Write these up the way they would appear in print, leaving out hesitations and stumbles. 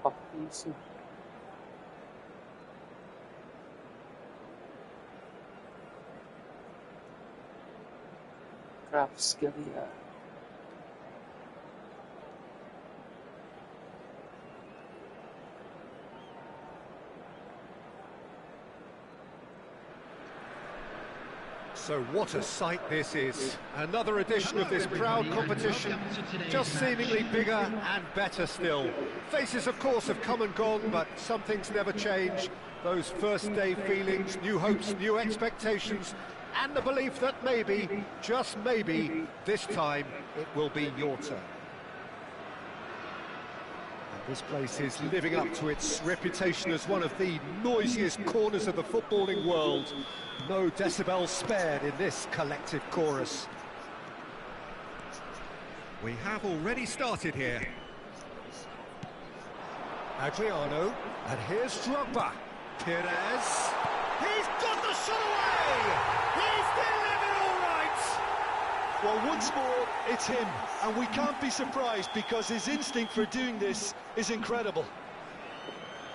Isso. Kravskelia. So what a sight this is. Another edition of this proud competition, just seemingly bigger and better still. Faces, of course, have come and gone, but some things never change. Those first day feelings, new hopes, new expectations, and the belief that maybe, just maybe, this time it will be your turn. This place is living up to its reputation as one of the noisiest corners of the footballing world. No decibels spared in this collective chorus. We have already started here. Adriano, and here's Drogba. Perez. He's got the shot away! He's delivered all right! Well, once more, it's him, and we can't be surprised because his instinct for doing this is incredible.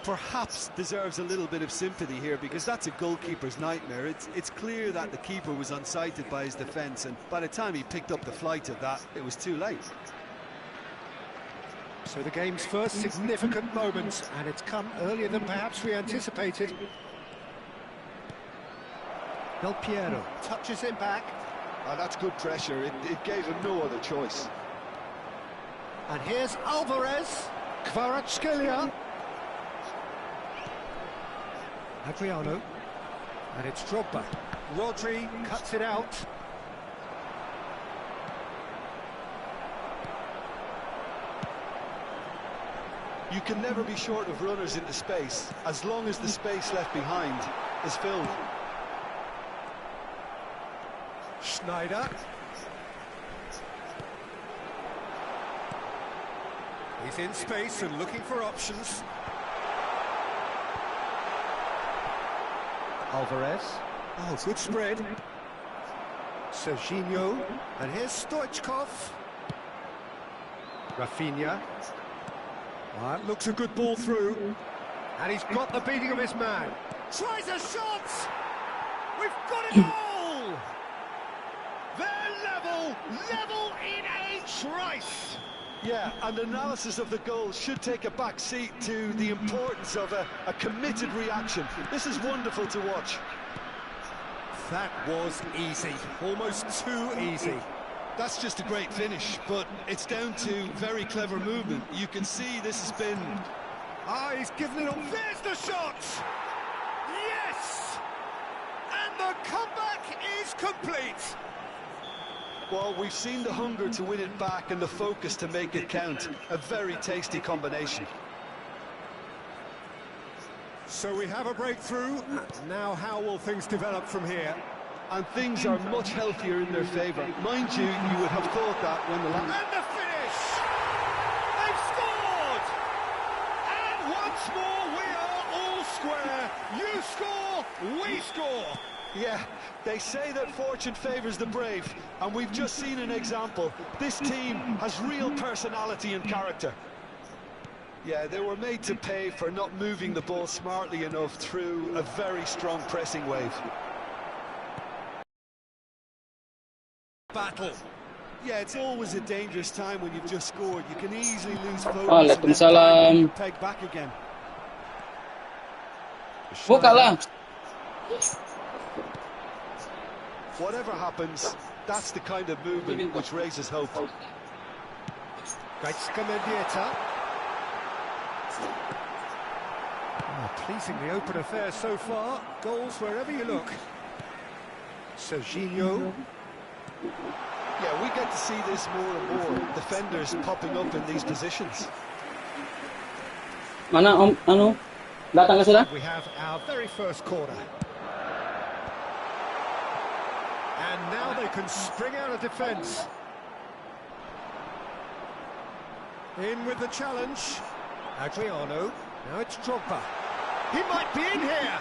Perhaps deserves a little bit of sympathy here because that's a goalkeeper's nightmare. It's clear that the keeper was unsighted by his defence, and by the time he picked up the flight of that, it was too late. So the game's first significant moment, and it's come earlier than perhaps we anticipated. Del Piero touches it back. Oh, that's good pressure. It gave him no other choice. And here's Alvarez. Kvaratskhelia. Adriano. And it's Drogba. Rodri cuts it out. You can never be short of runners into space, as long as the space left behind is filled. Schneider. He's in space and looking for options. Alvarez. Oh, good spread. Serginho. And here's Stoichkov. Rafinha. That looks a good ball through. And he's got the beating of his man. Tries a shot! We've got a goal! They're level in a trice! Yeah, and analysis of the goal should take a back seat to the importance of a committed reaction. This is wonderful to watch. That was easy, almost too easy. That's just a great finish, but it's down to very clever movement. You can see this has been... Ah, he's given it all. There's the shot! Yes! And the comeback is complete! Well, we've seen the hunger to win it back and the focus to make it count. A very tasty combination. So we have a breakthrough. Now how will things develop from here? And things are much healthier in their favour. Mind you, you would have thought that when the... And the finish! They've scored! And once more we are all square. You score, we score. Yeah, they say that fortune favours the brave, and we've just seen an example. This team has real personality and character. Yeah, they were made to pay for not moving the ball smartly enough through a very strong pressing wave. Battle. Yeah, it's always a dangerous time when you've just scored. You can easily lose focus Waalaikumsalam. and peg back again. Buka lah. Whatever happens, that's the kind of movement which raises hope. Gaitska Mendieta. Oh, pleasingly open affair so far. Goals wherever you look. Serginho. Yeah, we get to see this more and more. Defenders popping up in these positions. Mana Om anu? Datang ke sudah? We have our very first corner. And now they can spring out of defence. In with the challenge. Adriano. Now it's Drogba. He might be in here.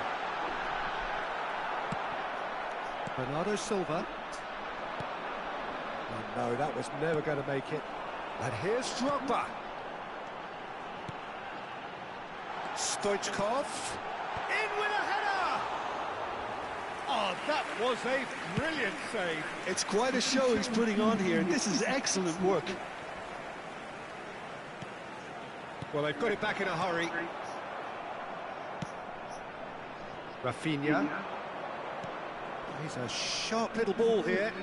Bernardo Silva. Oh no, that was never going to make it. And here's Drogba. Stoichkov, in with a header! Oh, that was a brilliant save. It's quite a show he's putting on here. This is excellent work. Well, they've got it back in a hurry. Rafinha. He's a sharp little ball here.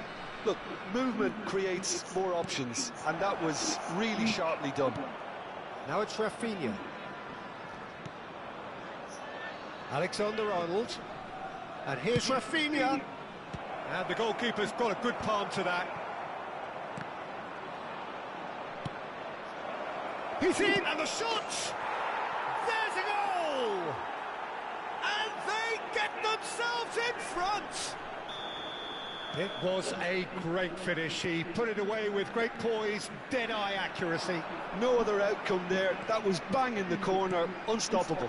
Look, movement creates more options, and that was really sharply done. Now it's Rafinha. Alexander-Arnold. And here's Rafinha. And the goalkeeper's got a good palm to that. He's in, and the shot! There's a goal! And they get themselves in front! It was a great finish. He put it away with great poise, dead-eye accuracy. No other outcome there. That was bang in the corner, unstoppable.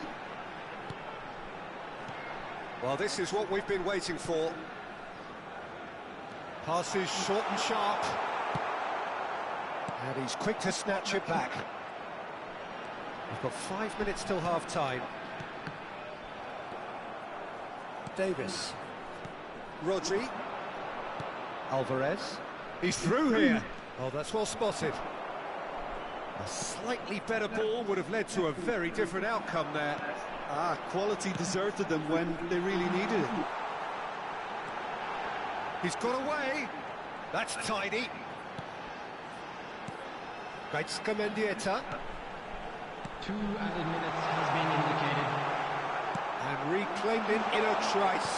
Well, this is what we've been waiting for. Passes short and sharp. And he's quick to snatch it back. We've got 5 minutes till half-time. Davis. Rodri. Alvarez. He's through here. Oh, that's well spotted. A slightly better ball would have led to a very different outcome there. Quality deserted them when they really needed it. He's got away. That's tidy. Gaitska Mendieta. 2 added minutes has been indicated. And reclaimed in a trice.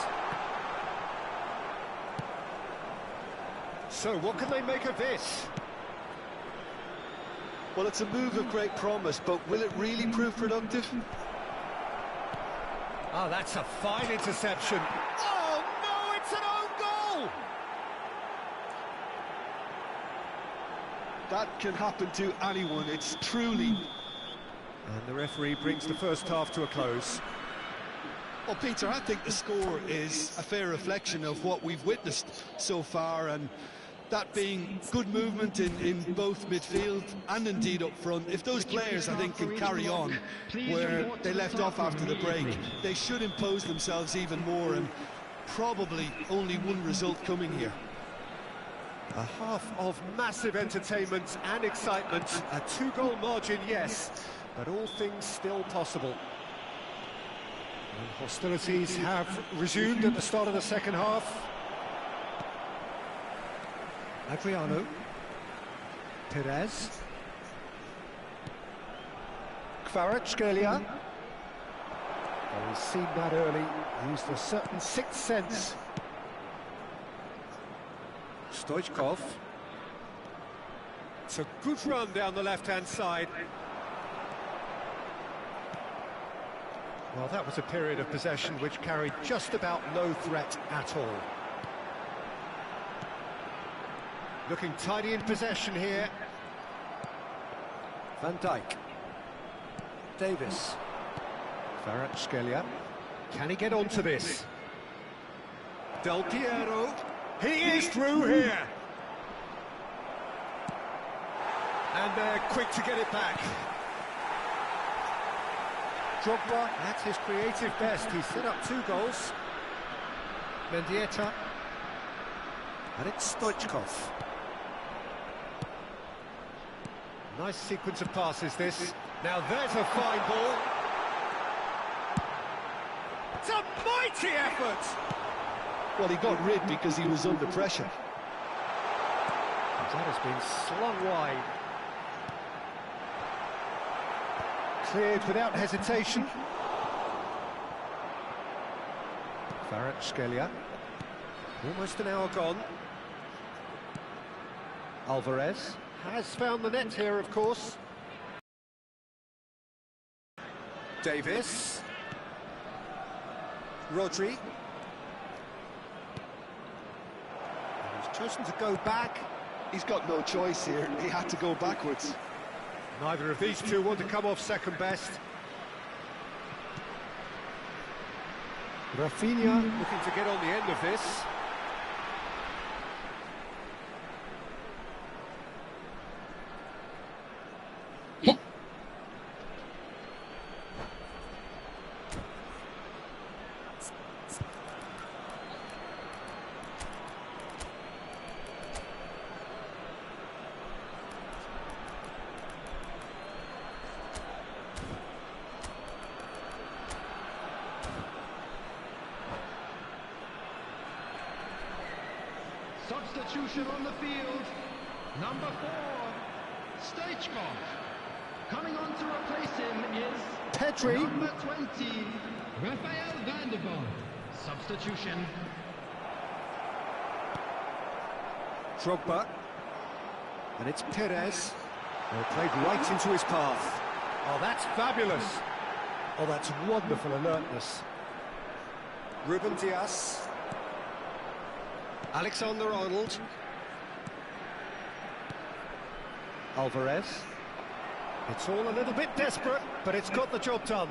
So, what can they make of this? Well, it's a move of great promise, but will it really prove productive? Oh, that's a fine interception. Oh, no, it's an own goal! That can happen to anyone, it's truly... And the referee brings the first half to a close. Well, Peter, I think the score is a fair reflection of what we've witnessed so far, and that being good movement in both midfield and indeed up front. If those players, I think, can carry on where they left off after the break, they should impose themselves even more, and probably only one result coming here. A half of massive entertainment and excitement. A 2-goal margin, yes, but all things still possible. And hostilities have resumed at the start of the second half. Adriano. Perez. Kvaratskhelia. Well, he's seen that early, used a certain sixth sense. Stoichkov. It's a good run down the left-hand side. Well, that was a period of possession which carried just about no threat at all. Looking tidy in possession here. Van Dijk. Davis. Kvaratskhelia. Can he get onto this? Del Piero. He is through here. And they're quick to get it back. Drogba at his creative best. He's set up 2 goals. Mendieta. And it's Stoichkov. Nice sequence of passes, this. Now there's a fine ball. It's a mighty effort! Well, he got rid because he was under pressure. That has been slung wide. Cleared without hesitation. Kvaratskhelia. Almost an hour gone. Alvarez has found the net here, of course. Davis. Rodri. And he's chosen to go back. He's got no choice here. He had to go backwards. Neither of these two want to come off second best. Rafinha looking to get on the end of this. Substitution on the field. Number 4, Stoichkov. Coming on to replace him is Pedri. number 20, Rafael van der Vaart. Substitution. Drogba. And it's Perez. Well, played right into his path. Oh, that's fabulous. Oh, that's wonderful alertness. Ruben Diaz. Alexander-Arnold. Alvarez. It's all a little bit desperate, but it's got the job done.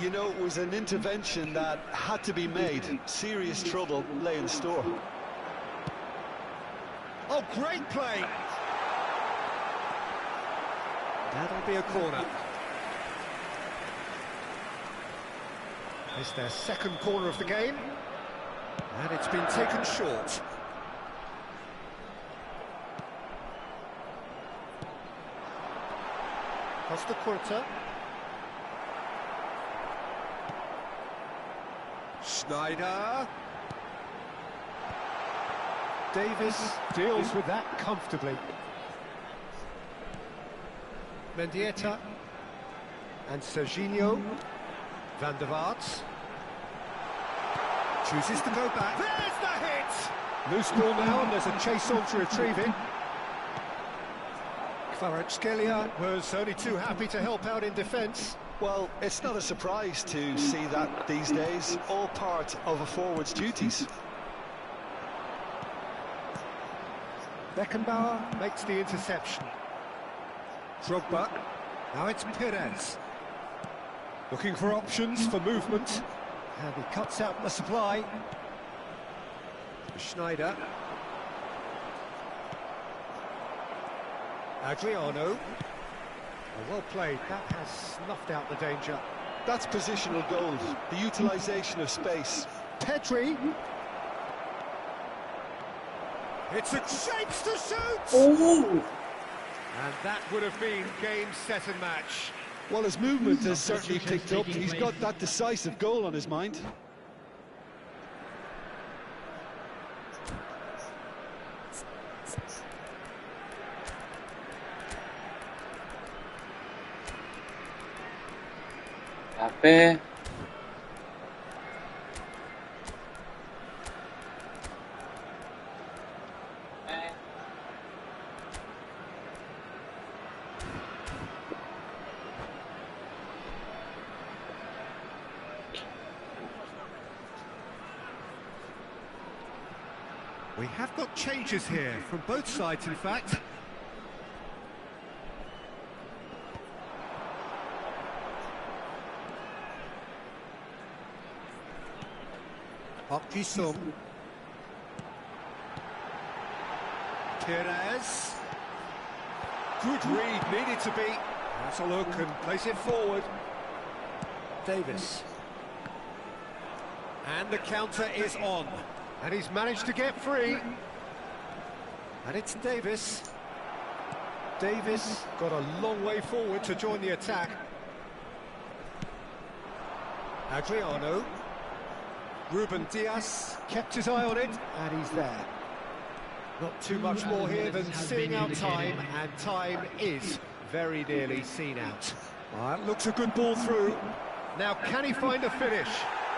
You know, it was an intervention that had to be made. Serious trouble lay in store. Oh, great play! That'll be a corner. It's their second corner of the game, and it's been taken short. Costa Curta. Schneider. Davis deals with that comfortably. Mendieta and Serginho. Van der Vaart chooses to go back. There's the hit! Loose ball now, and there's a chase on to retrieve it. Kvaratskhelia was only too happy to help out in defence. Well, it's not a surprise to see that these days, all part of a forward's duties. Beckenbauer makes the interception. Drogba. Now it's Perez. Looking for options for movement. And he cuts out the supply. Schneider. Adriano. Oh, well played. That has snuffed out the danger. That's positional gold, the utilisation of space. Pedri. It's a shapes to shoot! Oh! And that would have been game, set and match. Well, his movement has certainly picked up. He's got that decisive goal on his mind. Capek. We have got changes here, from both sides in fact. Park Ji-sung. Perez. Good read, needed to be. That's a look and place it forward. Davis. And the counter is on. And he's managed to get free. And it's Davis. Davis got a long way forward to join the attack. Adriano. Ruben Diaz kept his eye on it, and he's there. Not too much more here than seeing out time, and time is very nearly seen out. That looks a good ball through. Now, can he find a finish?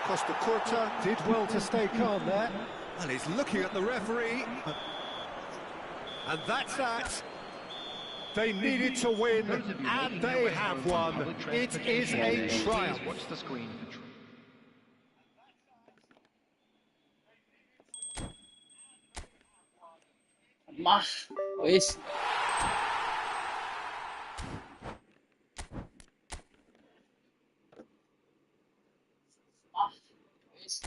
Costa Curta did well to stay calm there. Well, he's looking at the referee. And that's that. They needed to win, and they have won. It is a triumph. Watch the screen. Mas, wis. Wis.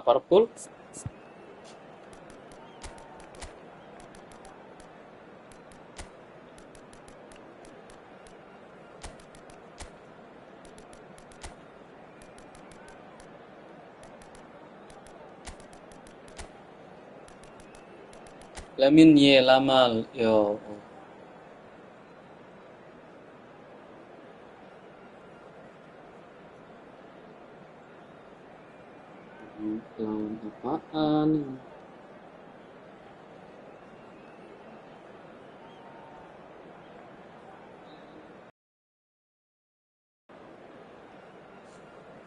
Liverpool. Lamin Lamal yo. Lawan apaan?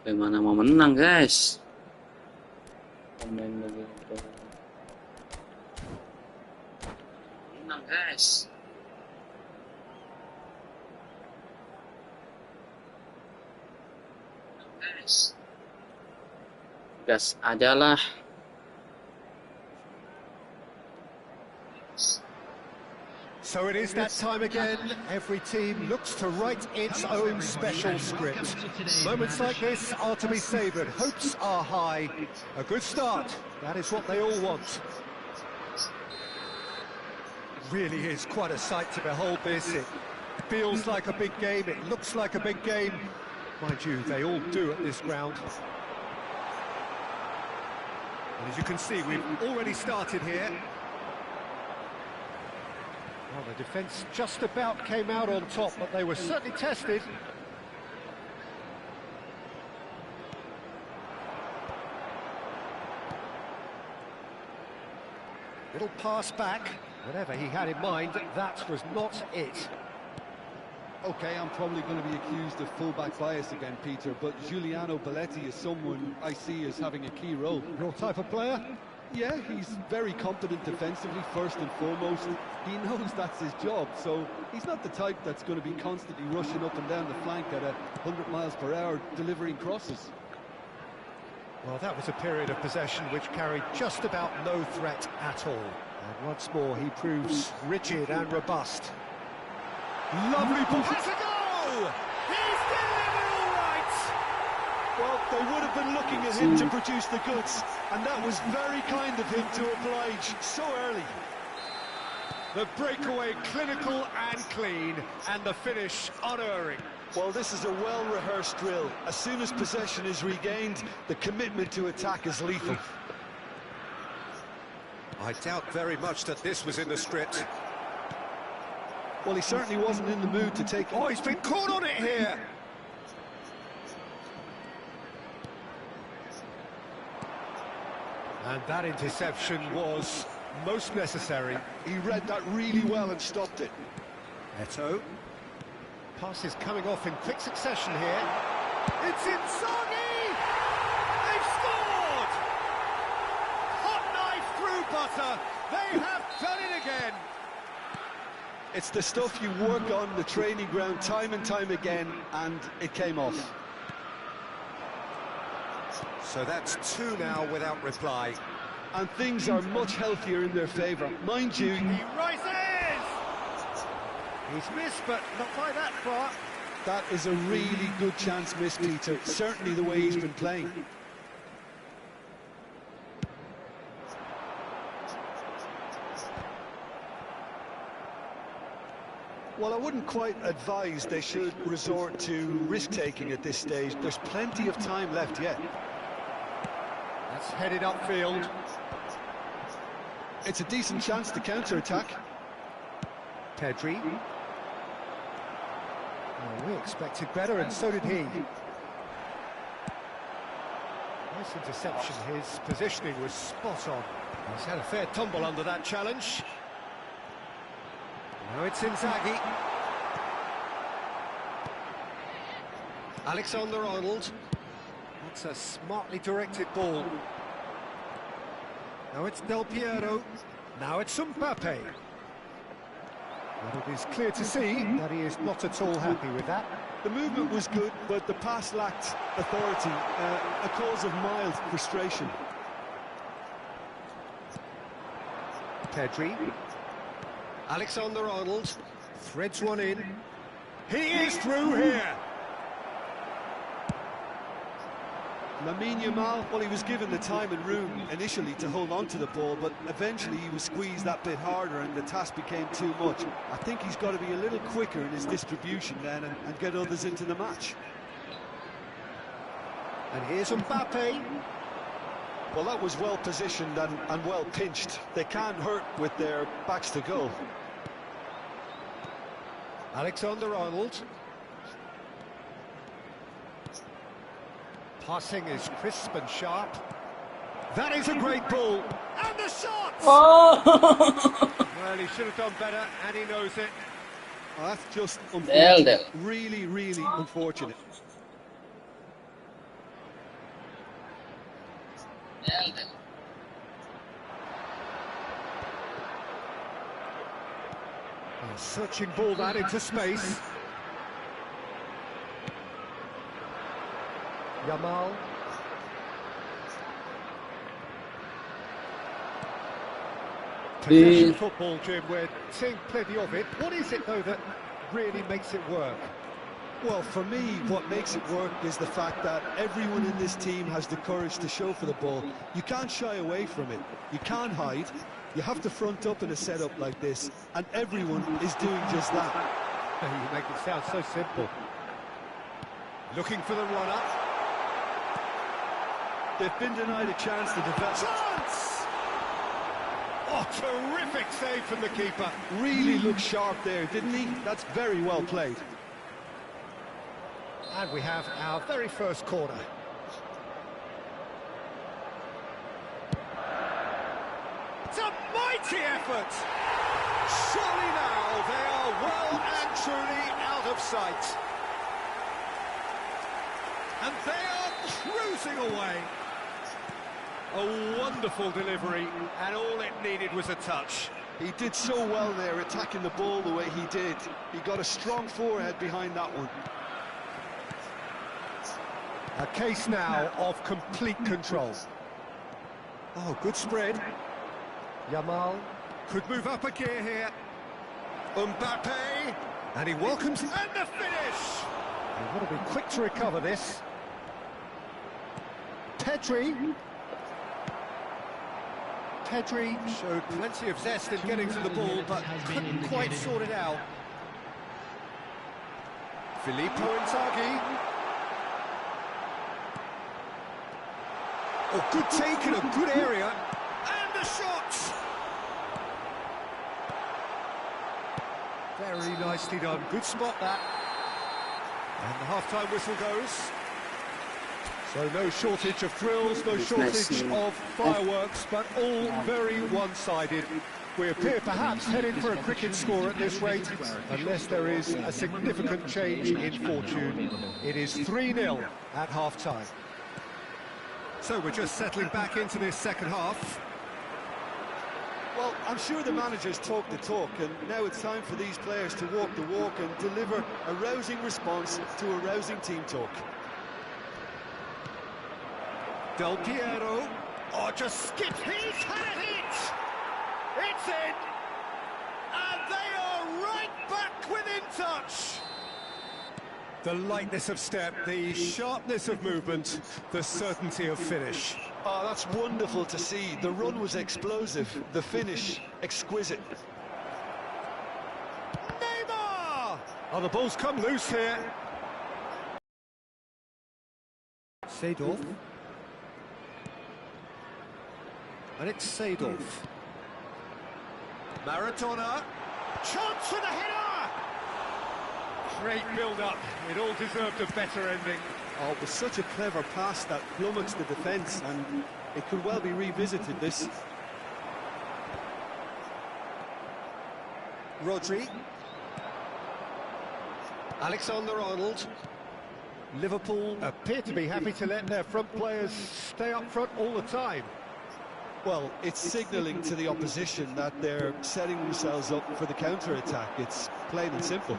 Bagaimana mau menang, guys? Pemain begitu. Menang, guys. Guys. Gas aja lah. So it is that time again. Every team looks to write its own special script. Moments like this are to be savoured. Hopes are high. A good start. That is what they all want. Really is quite a sight to behold this. It feels like a big game. It looks like a big game. Mind you, they all do at this ground. And as you can see, we've already started here. Well, the defence just about came out on top, but they were certainly tested. Little pass back. Whatever he had in mind, that was not it. Okay, I'm probably going to be accused of fullback bias again, Peter, but Giuliano Belletti is someone I see as having a key role. Your type of player? Yeah, he's very competent defensively, first and foremost. He knows that's his job, so he's not the type that's going to be constantly rushing up and down the flank at 100 miles per hour, delivering crosses. Well, that was a period of possession which carried just about no threat at all. And once more, he proves rigid and robust. Lovely ball. Has a goal! He's delivered all right! Well, they would have been looking at him to produce the goods, and that was very kind of him to oblige so early. The breakaway clinical and clean, and the finish unerring. Well, this is a well-rehearsed drill. As soon as possession is regained, the commitment to attack is lethal. I doubt very much that this was in the script. Well, he certainly wasn't in the mood to take... Oh, he's been caught on it here! And that interception was most necessary. He read that really well and stopped it. Eto. Passes coming off in quick succession here. It's Inzaghi! They've scored! Hot knife through butter. They have done it again. It's the stuff you work on the training ground time and time again, and it came off. So that's two now without reply. And things are much healthier in their favour. Mind you... He rises! He's missed, but not by that far. That is a really good chance miss, Peter. Certainly the way he's been playing. Well, I wouldn't quite advise they should resort to risk-taking at this stage. There's plenty of time left yet. That's headed upfield. It's a decent chance to counter-attack. Pedri. Well, we expected better, and so did he. Nice interception. His positioning was spot on. He's had a fair tumble under that challenge. Now it's Inzaghi. Alexander-Arnold. That's a smartly directed ball. Now it's Del Piero. Now it's Mbappe. But it is clear to see that he is not at all happy with that. The movement was good, but the pass lacked authority, a cause of mild frustration. Pedri. Alexander-Arnold threads one in. He is through here. Lamine Yamal, well, he was given the time and room initially to hold on to the ball, but eventually he was squeezed that bit harder and the task became too much. I think he's got to be a little quicker in his distribution then and get others into the match. And here's Mbappe. Well, that was well positioned and well pinched. They can't hurt with their backs to goal. Alexander-Arnold. Passing is crisp and sharp. That is a great ball. And the shot! Oh! Well, he should have done better, and he knows it. Well, that's just Del. unfortunate. Really, really unfortunate. Searching ball that into space. Yamal. Possession football, Jim, we're seeing plenty of it. What is it, though, that really makes it work? Well, for me, what makes it work is the fact that everyone in this team has the courage to show for the ball. You can't shy away from it. You can't hide. You have to front up in a setup like this, and everyone is doing just that. You make it sound so simple. Looking for the run-up. They've been denied a chance to develop. Chance! Oh, terrific save from the keeper. Really looked sharp there, didn't he? That's very well played. And we have our very first corner. It's a mighty effort! Surely now they are well and truly out of sight. And they are cruising away. A wonderful delivery, and all it needed was a touch. He did so well there, attacking the ball the way he did. He got a strong forehead behind that one. A case now of complete control. Oh, good spread. Yamal could move up a gear here. Mbappe, and he welcomes and the finish. They've got to be quick to recover this. Pedri showed plenty of zest in getting to the ball, but couldn't quite sort it out. Filippo Inzaghi. Oh, good take in a good area. And the shot! Very nicely done. Good spot, that. And the half-time whistle goes. So no shortage of thrills, no shortage of fireworks, but all very one-sided. We appear perhaps headed for a cricket score at this rate, unless there is a significant change in fortune. It is 3-0 at half-time. So we're just settling back into this second half. Well, I'm sure the managers talk the talk, and now it's time for these players to walk the walk and deliver a rousing response to a rousing team talk. Del Piero. Oh, just skipped. He's had a hit! It's in! And they are right back within touch! The lightness of step, the sharpness of movement, the certainty of finish. Oh, that's wonderful to see. The run was explosive, the finish exquisite. Neymar! Oh, the ball's come loose here. Seedorf. And it's Seedorf. Maradona. Chance for the header! Great build-up. It all deserved a better ending. Oh, it was such a clever pass that flummoxed the defence, and it could well be revisited, this. Rodri. Alexander-Arnold. Liverpool appear to be happy to let their front players stay up front all the time. Well, it's signalling to the opposition that they're setting themselves up for the counter-attack. It's plain and simple.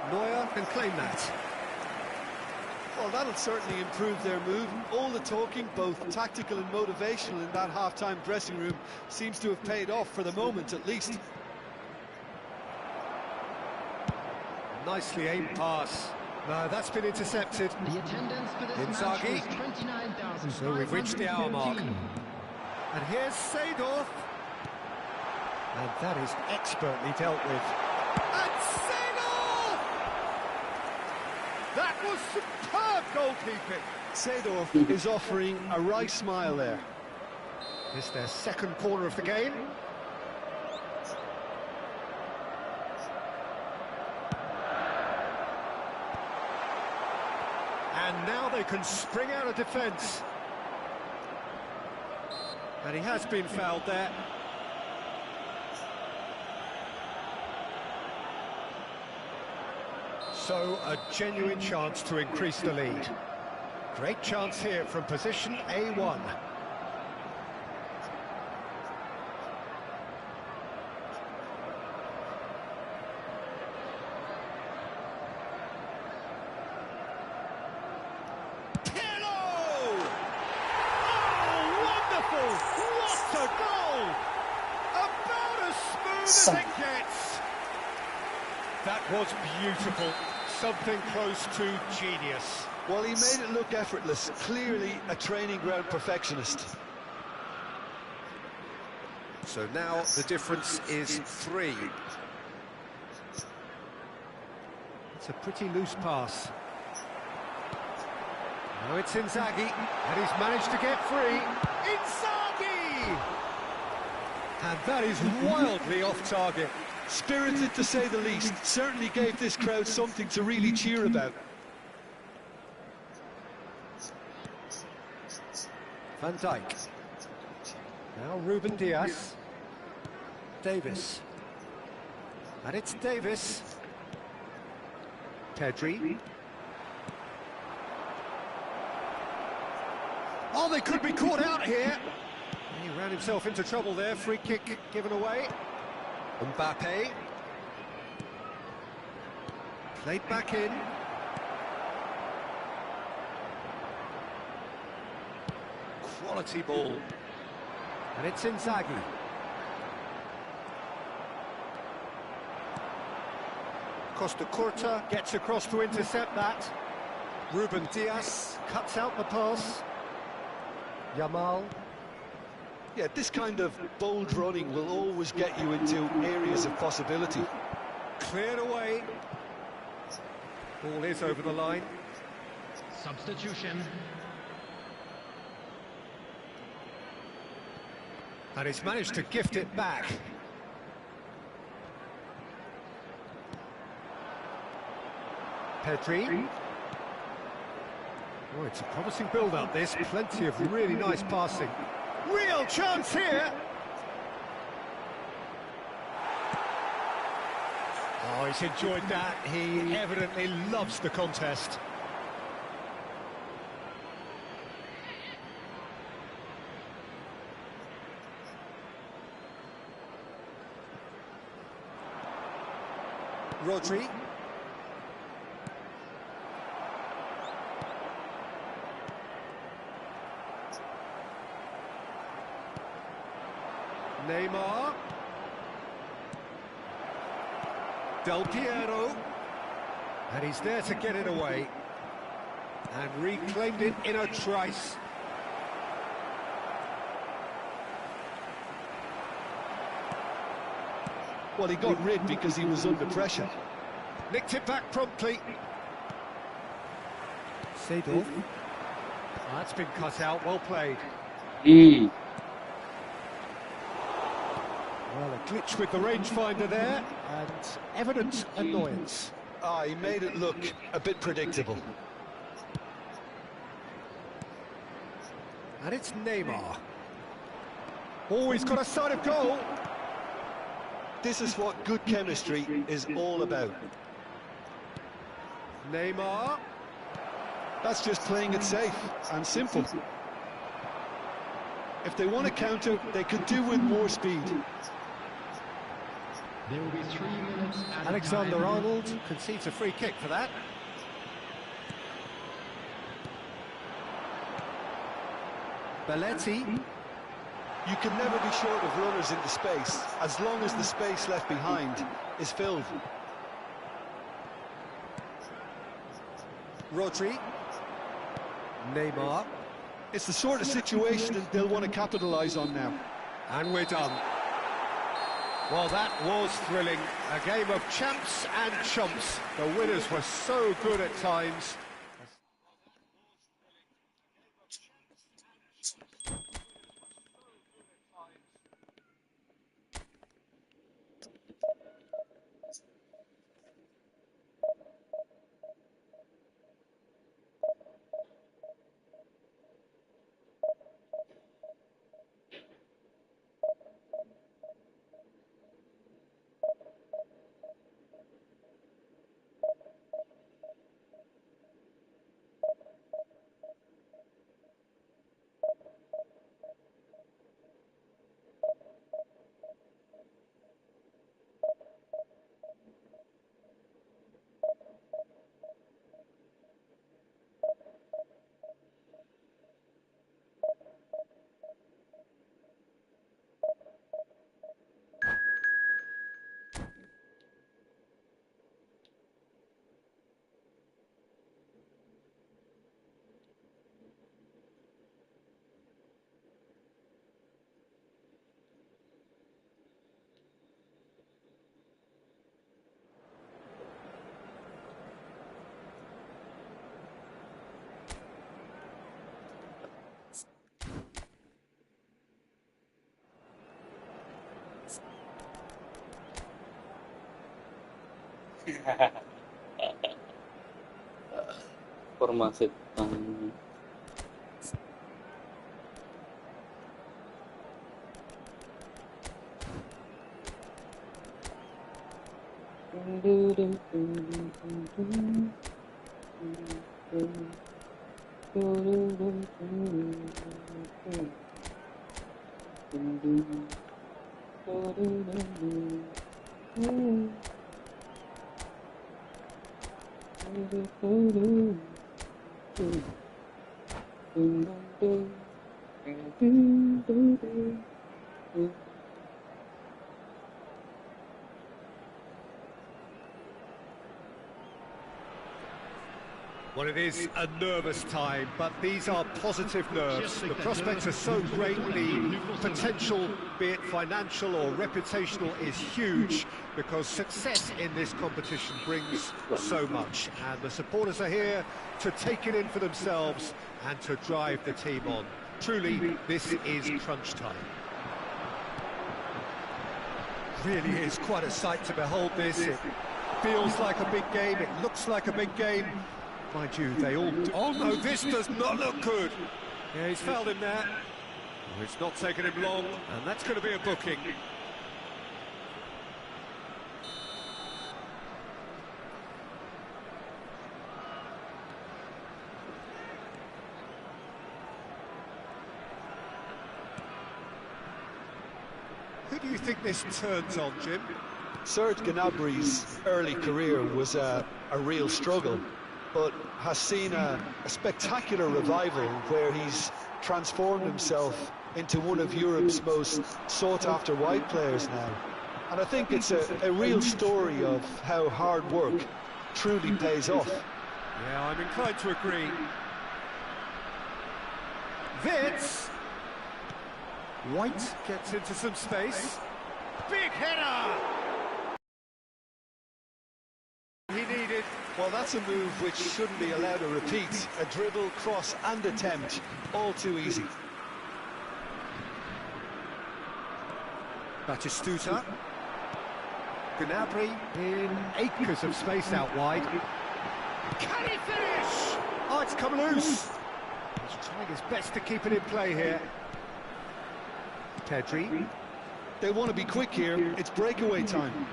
Neuer can claim that. Well, that'll certainly improve their move. All the talking, both tactical and motivational, in that half-time dressing room seems to have paid off for the moment, at least. Nicely aimed pass. No, that's been intercepted. The attendance for this Inzaghi. match was 29,000. So we've reached the hour mark. And here's Seedorf. And that is expertly dealt with. And Seedorf! That was superb goalkeeping. Seedorf is offering a wry smile there. It's their second corner of the game. And now they can spring out of defence. And he has been fouled there. So, a genuine chance to increase the lead. Great chance here from position A1. What a goal! About as smooth as it gets. That was beautiful. Something close to genius. Well, he made it look effortless. Clearly a training ground perfectionist. So now the difference is 3. It's a pretty loose pass. Now it's Inzaghi, and he's managed to get free. Inzaghi! And that is wildly off target. Spirited, to say the least. Certainly gave this crowd something to really cheer about. Van Dijk. Now Ruben Diaz. Davis. And it's Davis. Pedri. Oh, they could be caught out here. He ran himself into trouble there. Free kick given away. Mbappe. Played back in. Quality ball. And it's Inzaghi. Costa Curta gets across to intercept that. Ruben Diaz cuts out the pass. Yamal. Yeah, this kind of bold running will always get you into areas of possibility. Cleared away. Ball is over the line. Substitution. And he's managed to gift it back. Pedri. Oh, it's a promising build-up, this. Plenty of really nice passing. Real chance here! Oh, he's enjoyed that. He evidently loves the contest. Rodri. Neymar. Del Piero. And he's there to get it away. And reclaimed it in a trice. Well, he got rid because he was under pressure. Nicked it back promptly. Seedorf. Oh, that's been cut out, well played. Well, a glitch with the rangefinder there, and evident annoyance. Ah, he made it look a bit predictable. And it's Neymar. Oh, he's got a side of goal. This is what good chemistry is all about. Neymar. That's just playing it safe and simple. If they want to counter, they could do with more speed. There will be 3 minutes at Alexander-Arnold concedes a free kick for that. Belletti. You can never be short of runners into space, as long as the space left behind is filled. Rodri. Neymar. It's the sort of situation that they'll want to capitalise on now. And we're done. Well, that was thrilling. A game of champs and chumps. The winners were so good at times. Formasi Well, it is a nervous time, but these are positive nerves. The prospects are so great, the potential, be it financial or reputational, is huge, because success in this competition brings so much, and the supporters are here to take it in for themselves and to drive the team on. Truly, this is crunch time. Really is quite a sight to behold this. It feels like a big game, it looks like a big game. Mind you, they all... Oh no, this does not look good. Yeah, he's fouled him there. Oh, it's not taken him long, and that's going to be a booking. Who do you think this turns on, Jim? Serge Gnabry's early career was a real struggle, but has seen a spectacular revival where he's transformed himself into one of Europe's most sought-after wide players now. And I think it's a real story of how hard work truly pays off. Yeah, I'm inclined to agree. Vitz! White gets into some space. Big header! He needed. Well, that's a move which shouldn't be allowed to repeat. A dribble, cross and attempt, all too easy. Batistuta. Gnabry in acres of space out wide. Can he finish? Oh, it's come loose. He's trying his best to keep it in play here. Pedri. They want to be quick here. It's breakaway time.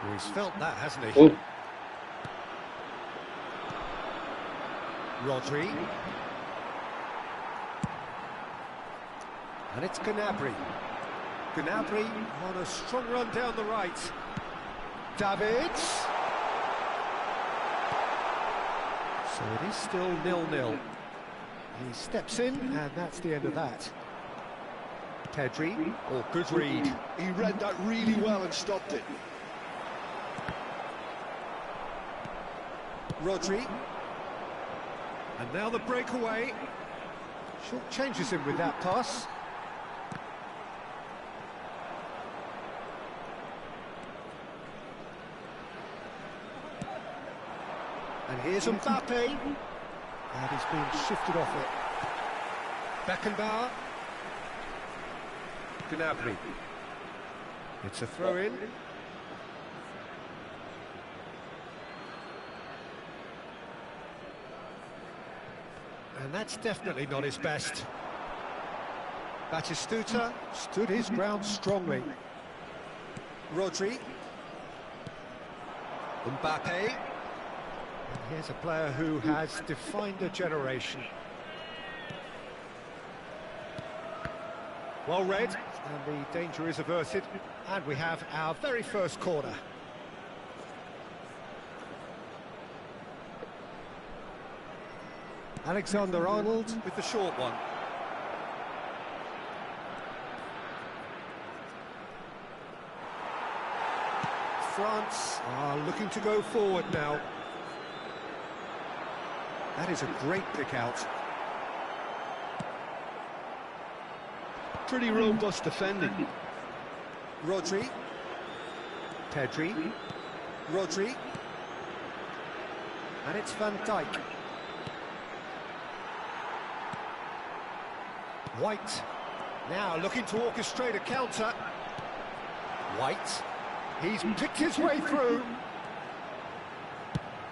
Well, he's felt that, hasn't he? Oh. Rodri. And it's Gnabry. Gnabry on a strong run down the right. Davids. So it is still 0-0. He steps in, and that's the end of that. Pedri. Oh, good read. He read that really well and stopped it. Rodri. And now the breakaway. Short changes him with that pass. And here's Mbappe. And he's been shifted off it. Beckenbauer. Gnabry. It's a throw-in. And that's definitely not his best. Batistuta stood his ground strongly. Rodri. Mbappe. And here's a player who has defined a generation. Well read, and the danger is averted. And we have our very first corner. Alexander-Arnold with the short one. France are looking to go forward now. That is a great pick out. Pretty robust defending. Rodri. Pedri. Rodri. And it's Van Dijk. White. Now looking to orchestrate a counter. White. He's picked his way through.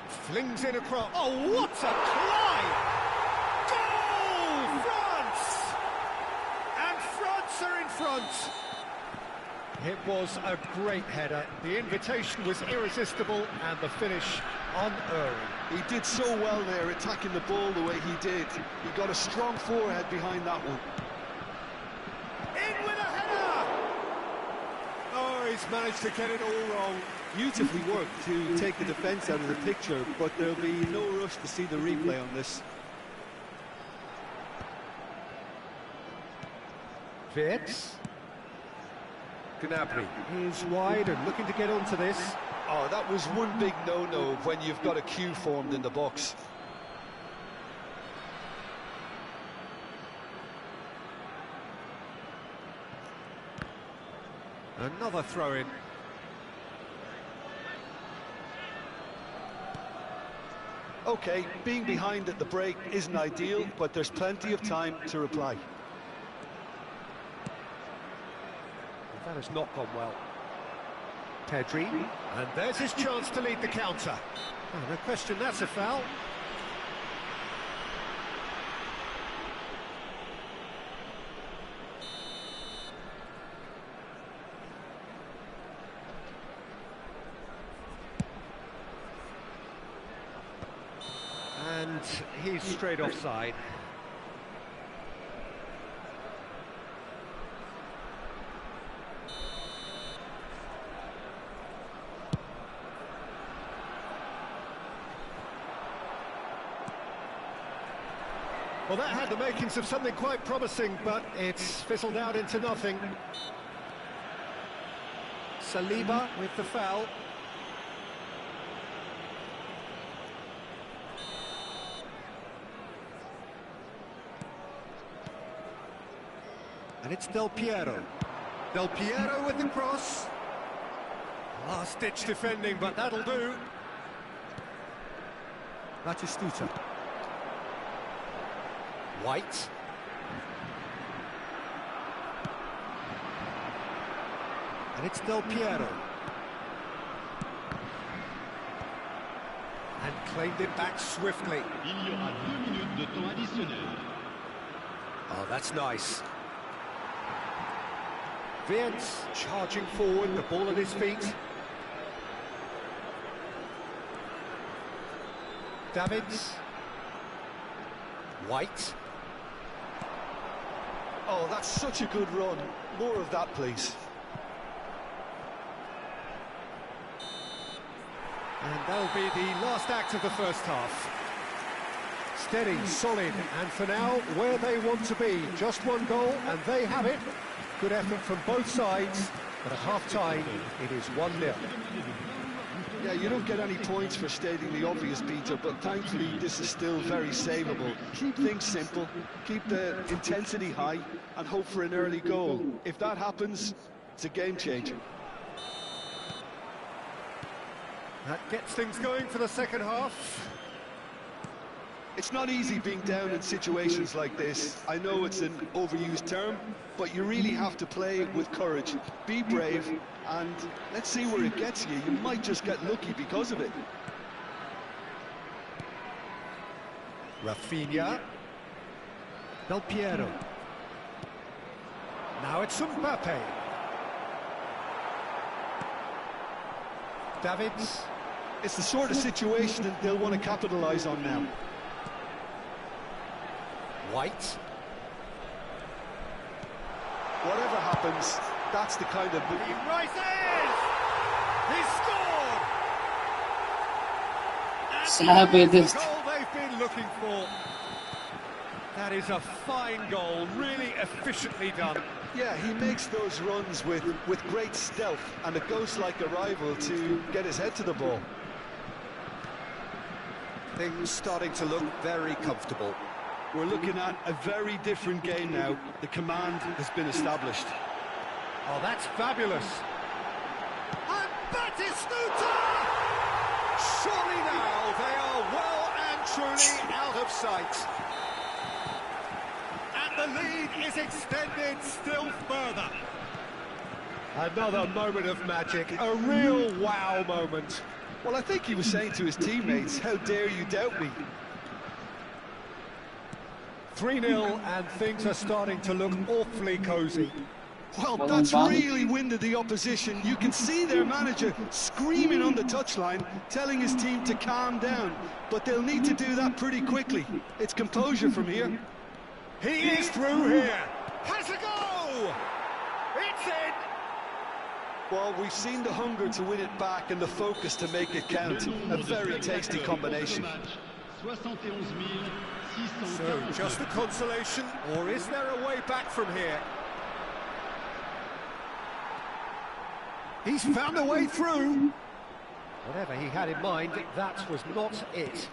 Flings in across. Oh, what a climb! Goal, France! And France are in front. It was a great header. The invitation was irresistible and the finish unerring. He did so well there, attacking the ball the way he did. He got a strong forehead behind that one. In with a header! Oh, he's managed to get it all wrong. Beautifully worked to take the defence out of the picture, but there'll be no rush to see the replay on this. Wirtz. Gnabry is wide and looking to get onto this. Oh, that was one big no-no when you've got a queue formed in the box. Another throw-in. Okay, being behind at the break isn't ideal, but there's plenty of time to reply. That has not gone well. Pedri, and there's his chance to lead the counter. Oh, no question, that's a foul. And he's straight offside. Well, that had the makings of something quite promising, but it's fizzled out into nothing. Saliba with the foul. And it's Del Piero. Del Piero with the cross. Last-ditch defending, but that'll do. Batistuta. White. And it's Del Piero. And claimed it back swiftly. Il y aura 2 minutes de temps additionnel. Oh, that's nice. Wirtz charging forward, the ball at his feet. Davids. White. Oh, that's such a good run. More of that, please. And that'll be the last act of the first half. Steady, solid, and for now, where they want to be. Just one goal, and they have it. Good effort from both sides, but at half-time, it is 1-0. Yeah, you don't get any points for stating the obvious, Peter, but thankfully this is still very savable. Keep things simple, keep the intensity high, and hope for an early goal. If that happens, it's a game changer. That gets things going for the second half. It's not easy being down in situations like this. I know it's an overused term, but you really have to play with courage. Be brave, and let's see where it gets you. You might just get lucky because of it. Rafinha. Del Piero. Now it's Mbappe. Davids. It's the sort of situation that they'll want to capitalise on now. White. Whatever happens, that's the kind of... He rises! He scored! And Savage. the goal they've been looking for. That is a fine goal, really efficiently done. Yeah, he makes those runs with great stealth and a ghost-like arrival to get his head to the ball. Things starting to look very comfortable. We're looking at a very different game now. The command has been established. Oh, that's fabulous. And Batistuta! Surely now they are well and truly out of sight. And the lead is extended still further. Another moment of magic, a real wow moment. Well, I think he was saying to his teammates, how dare you doubt me? 3-0 and things are starting to look awfully cosy. Well, that's really winded the opposition. You can see their manager screaming on the touchline, telling his team to calm down. But they'll need to do that pretty quickly. It's composure from here. He is through here. Has a go! It's in! Well, we've seen the hunger to win it back and the focus to make it count. A very tasty combination. So, just a consolation, or is there a way back from here? He's found a way through. Whatever he had in mind, that was not it.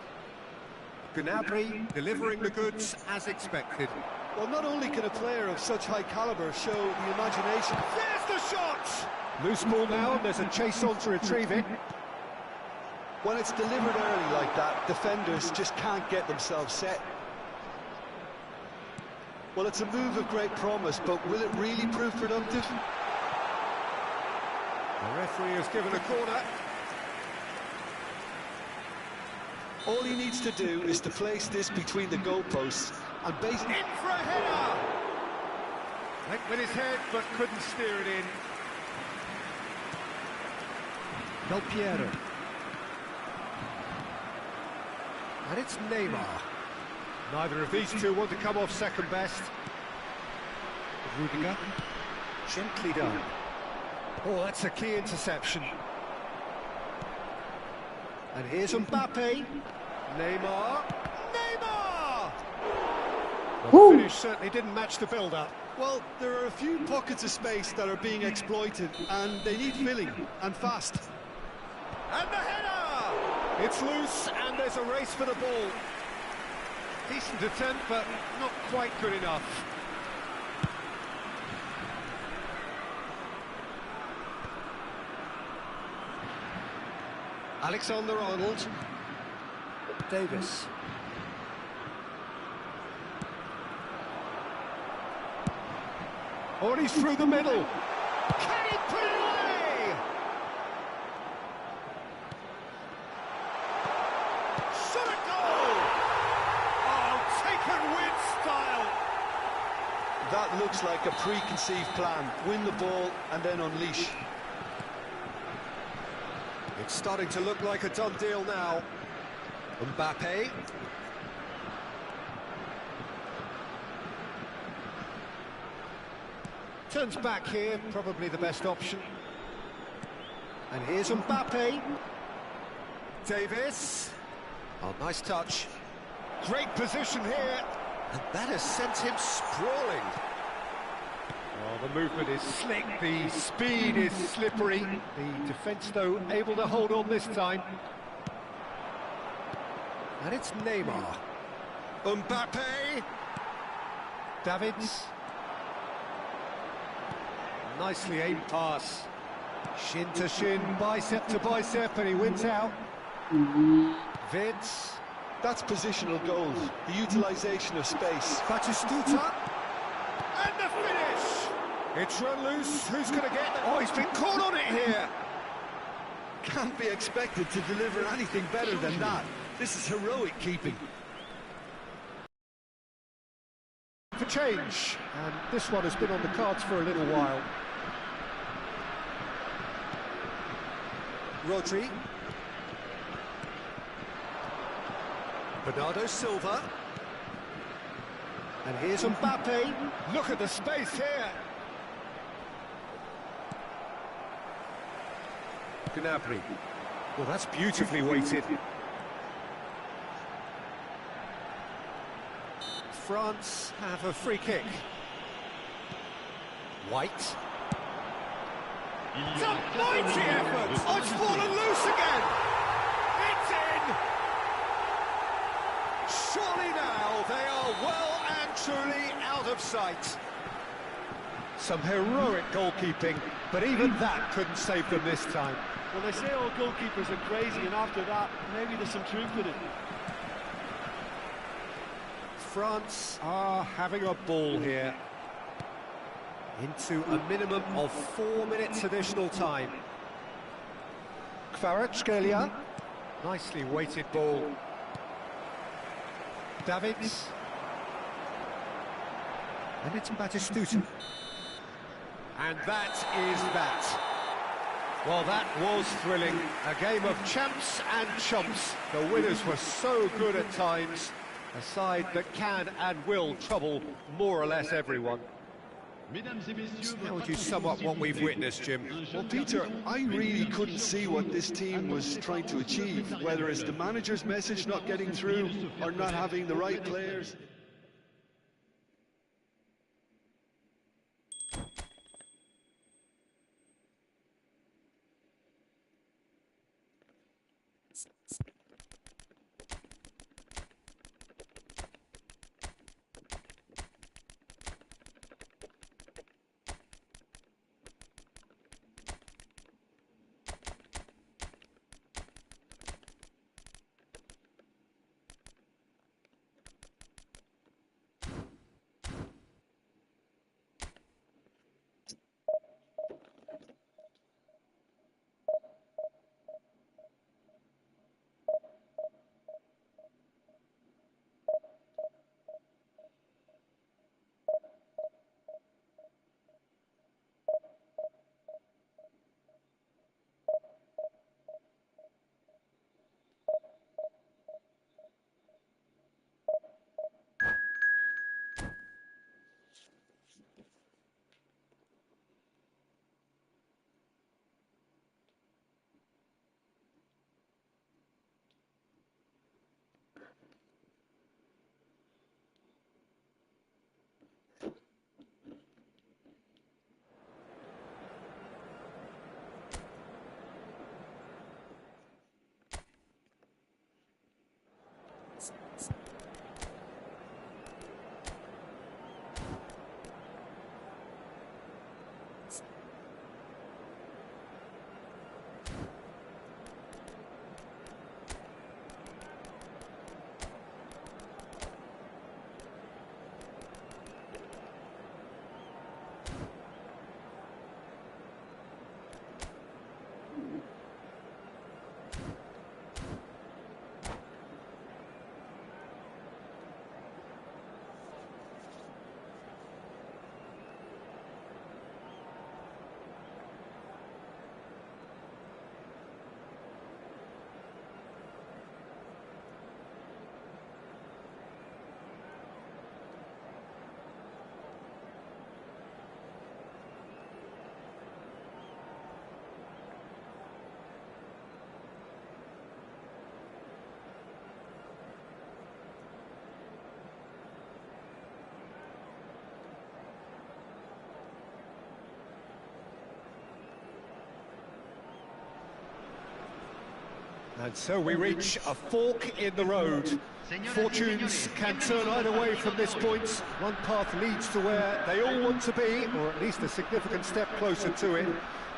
Gnabry delivering the goods as expected. Well, not only can a player of such high caliber show the imagination... There's the shot! Loose ball now, and there's a chase on to retrieve it. When it's delivered early like that, defenders just can't get themselves set. Well, it's a move of great promise, but will it really prove productive? The referee has given a corner. All he needs to do is to place this between the goalposts and base... In for a header! Went with his head, but couldn't steer it in. Del Piero. And it's Neymar. Neither of these two want to come off second best. Rudiger. Gently done. Oh, that's a key interception. And here's Mbappe. Neymar. Neymar! The finish certainly didn't match the build-up. Well, there are a few pockets of space that are being exploited, and they need filling, and fast. And the header! It's loose, and there's a race for the ball. Decent attempt, but not quite good enough. Alexander-Arnold. Davis. Oh, and he's through the middle. Can he put it away? Shot a goal! Oh, taken with style. That looks like a preconceived plan. Win the ball and then unleash. It's starting to look like a done deal now. Mbappe. Turns back here, probably the best option. And here's Mbappe. Davis. Oh, nice touch. Great position here. And that has sent him sprawling. Oh, the movement is slick, the speed is slippery. The defence, though, able to hold on this time. And it's Neymar. Mbappe. Davids. Nicely aimed pass. Shin to shin, bicep to bicep, and he wins out. Vids. That's positional goal, the utilisation of space. Batistuta. And the finish! It's run loose. Who's going to get it? Oh, he's been caught on it here. Can't be expected to deliver anything better than that. This is heroic keeping. For change, and this one has been on the cards for a little while. Rodri. Bernardo Silva. And here's Mbappe. Look at the space here. Gnabry. Well, that's beautifully weighted. France have a free kick. White. It's a mighty effort! Oh, it's fallen loose again! It's in! Surely now they are well and truly out of sight. Some heroic goalkeeping, but even that couldn't save them this time. Well, they say all goalkeepers are crazy, and after that, maybe there's some truth in it. France are having a ball here. Into a minimum of 4 minutes additional time. Kvaratskhelia. Nicely weighted ball. Davids. And it's Batistuta. And that is that. Well, that was thrilling. A game of champs and chumps. The winners were so good at times. A side that can and will trouble more or less everyone. How would you sum up what we've witnessed, Jim? Well, Peter, I really couldn't see what this team was trying to achieve, whether it's the manager's message not getting through or not having the right players. And so we reach a fork in the road. Fortunes can turn either way from this point. One path leads to where they all want to be, or at least a significant step closer to it.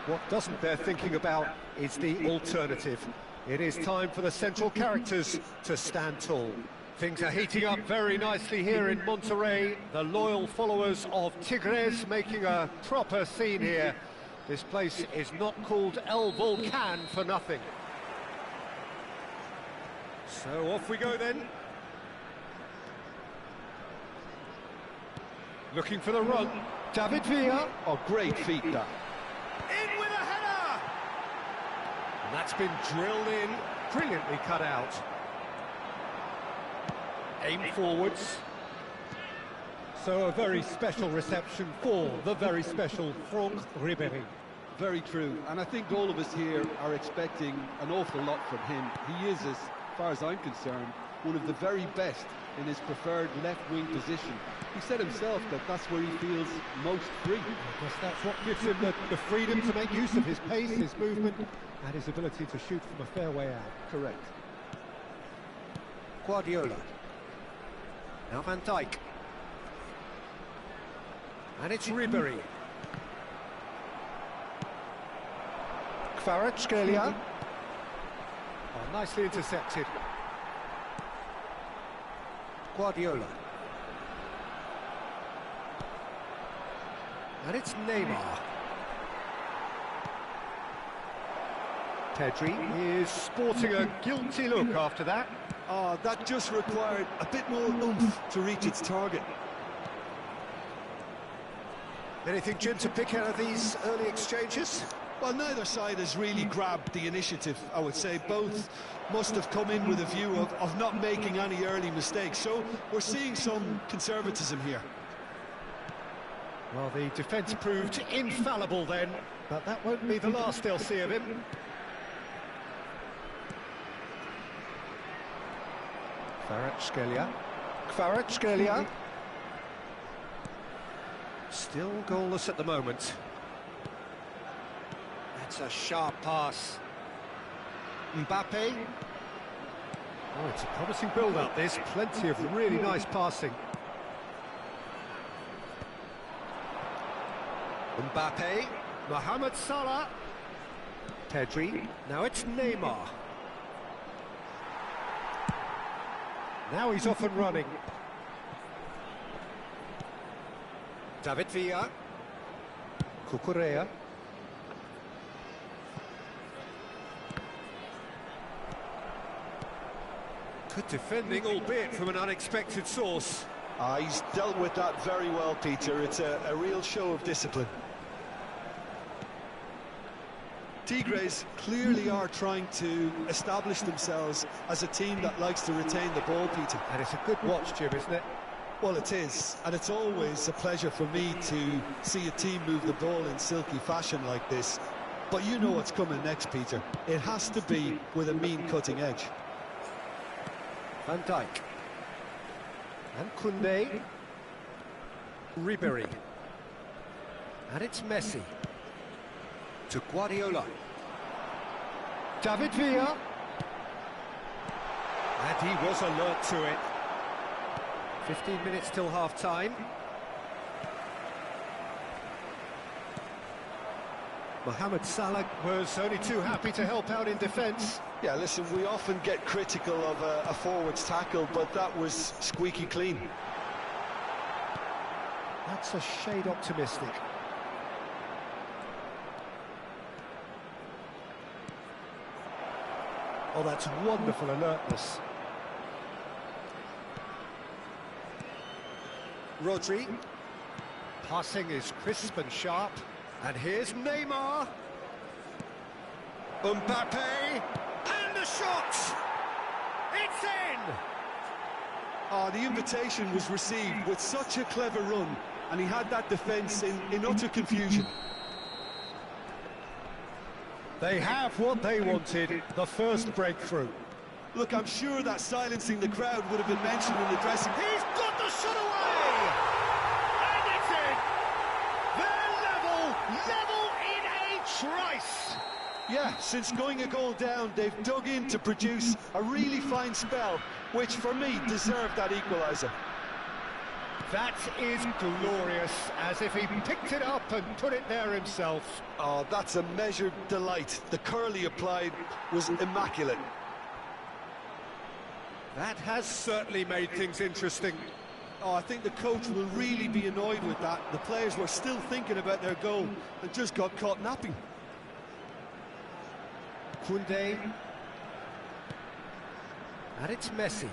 What doesn't bear thinking about is the alternative. It is time for the central characters to stand tall. Things are heating up very nicely here in Monterrey. The loyal followers of Tigres making a proper scene here. This place is not called El Volcan for nothing. So off we go then. Looking for the run. David Villa. Oh, great feat, that. In with a header! And that's been drilled in, brilliantly cut out. Aim forwards. So a very special reception for the very special Franck Ribéry. Very true, and I think all of us here are expecting an awful lot from him. He is, as far as I'm concerned, one of the very best in his preferred left-wing position. He said himself that that's where he feels most free. I guess that's what gives him the freedom to make use of his pace, his movement, and his ability to shoot from a fair way out. Correct. Guardiola. Now Van Dijk. And it's Ribéry. Kvaratskhelia. Oh, nicely intercepted. Guardiola. And it's Neymar. Pedri is sporting a guilty look after that. Oh, that just required a bit more oomph to reach its target. Anything, Jim, to pick out of these early exchanges? Well, neither side has really grabbed the initiative, I would say. Both must have come in with a view of not making any early mistakes. So we're seeing some conservatism here. Well, the defence proved infallible then, but that won't be the last they'll see of him. Kvaratskhelia. Still goalless at the moment. That's a sharp pass. Mbappe. Oh, it's a promising build-up, this. Plenty of really nice passing. Mbappe. Mohamed Salah. Pedri. Now it's Neymar. Now he's off and running. David Villa. Cucurella. Good defending, albeit from an unexpected source. He's dealt with that very well, Peter. It's a real show of discipline. Tigres clearly are trying to establish themselves as a team that likes to retain the ball, Peter. And it's a good watch, Jim, isn't it? Well, it is, and it's always a pleasure for me to see a team move the ball in silky fashion like this. But you know what's coming next, Peter. It has to be with a mean cutting edge. Van Dijk. And Koundé. Ribéry. And it's Messi. To Guardiola. David Villa. And he was alert to it. 15 minutes till half-time. Mohamed Salah was only too happy to help out in defence. Yeah, listen, we often get critical of a forward's tackle, but that was squeaky clean. That's a shade optimistic. Oh, that's wonderful alertness. Rodri. Passing is crisp and sharp. And here's Neymar. Mbappe. And the shot! It's in! The invitation was received with such a clever run, and he had that defence in utter confusion. They have what they wanted, the first breakthrough. Look, I'm sure that silencing the crowd would have been mentioned in the dressing room. He's got the shot away! And it's in! They're level in a trice! Yeah, since going a goal down, they've dug in to produce a really fine spell, which for me deserved that equaliser. That is glorious, as if he picked it up and put it there himself. Oh, that's a measured delight. The curl he applied was immaculate. That has certainly made things interesting. Oh, I think the coach will really be annoyed with that. The players were still thinking about their goal and just got caught napping. Kunde. And it's Messi.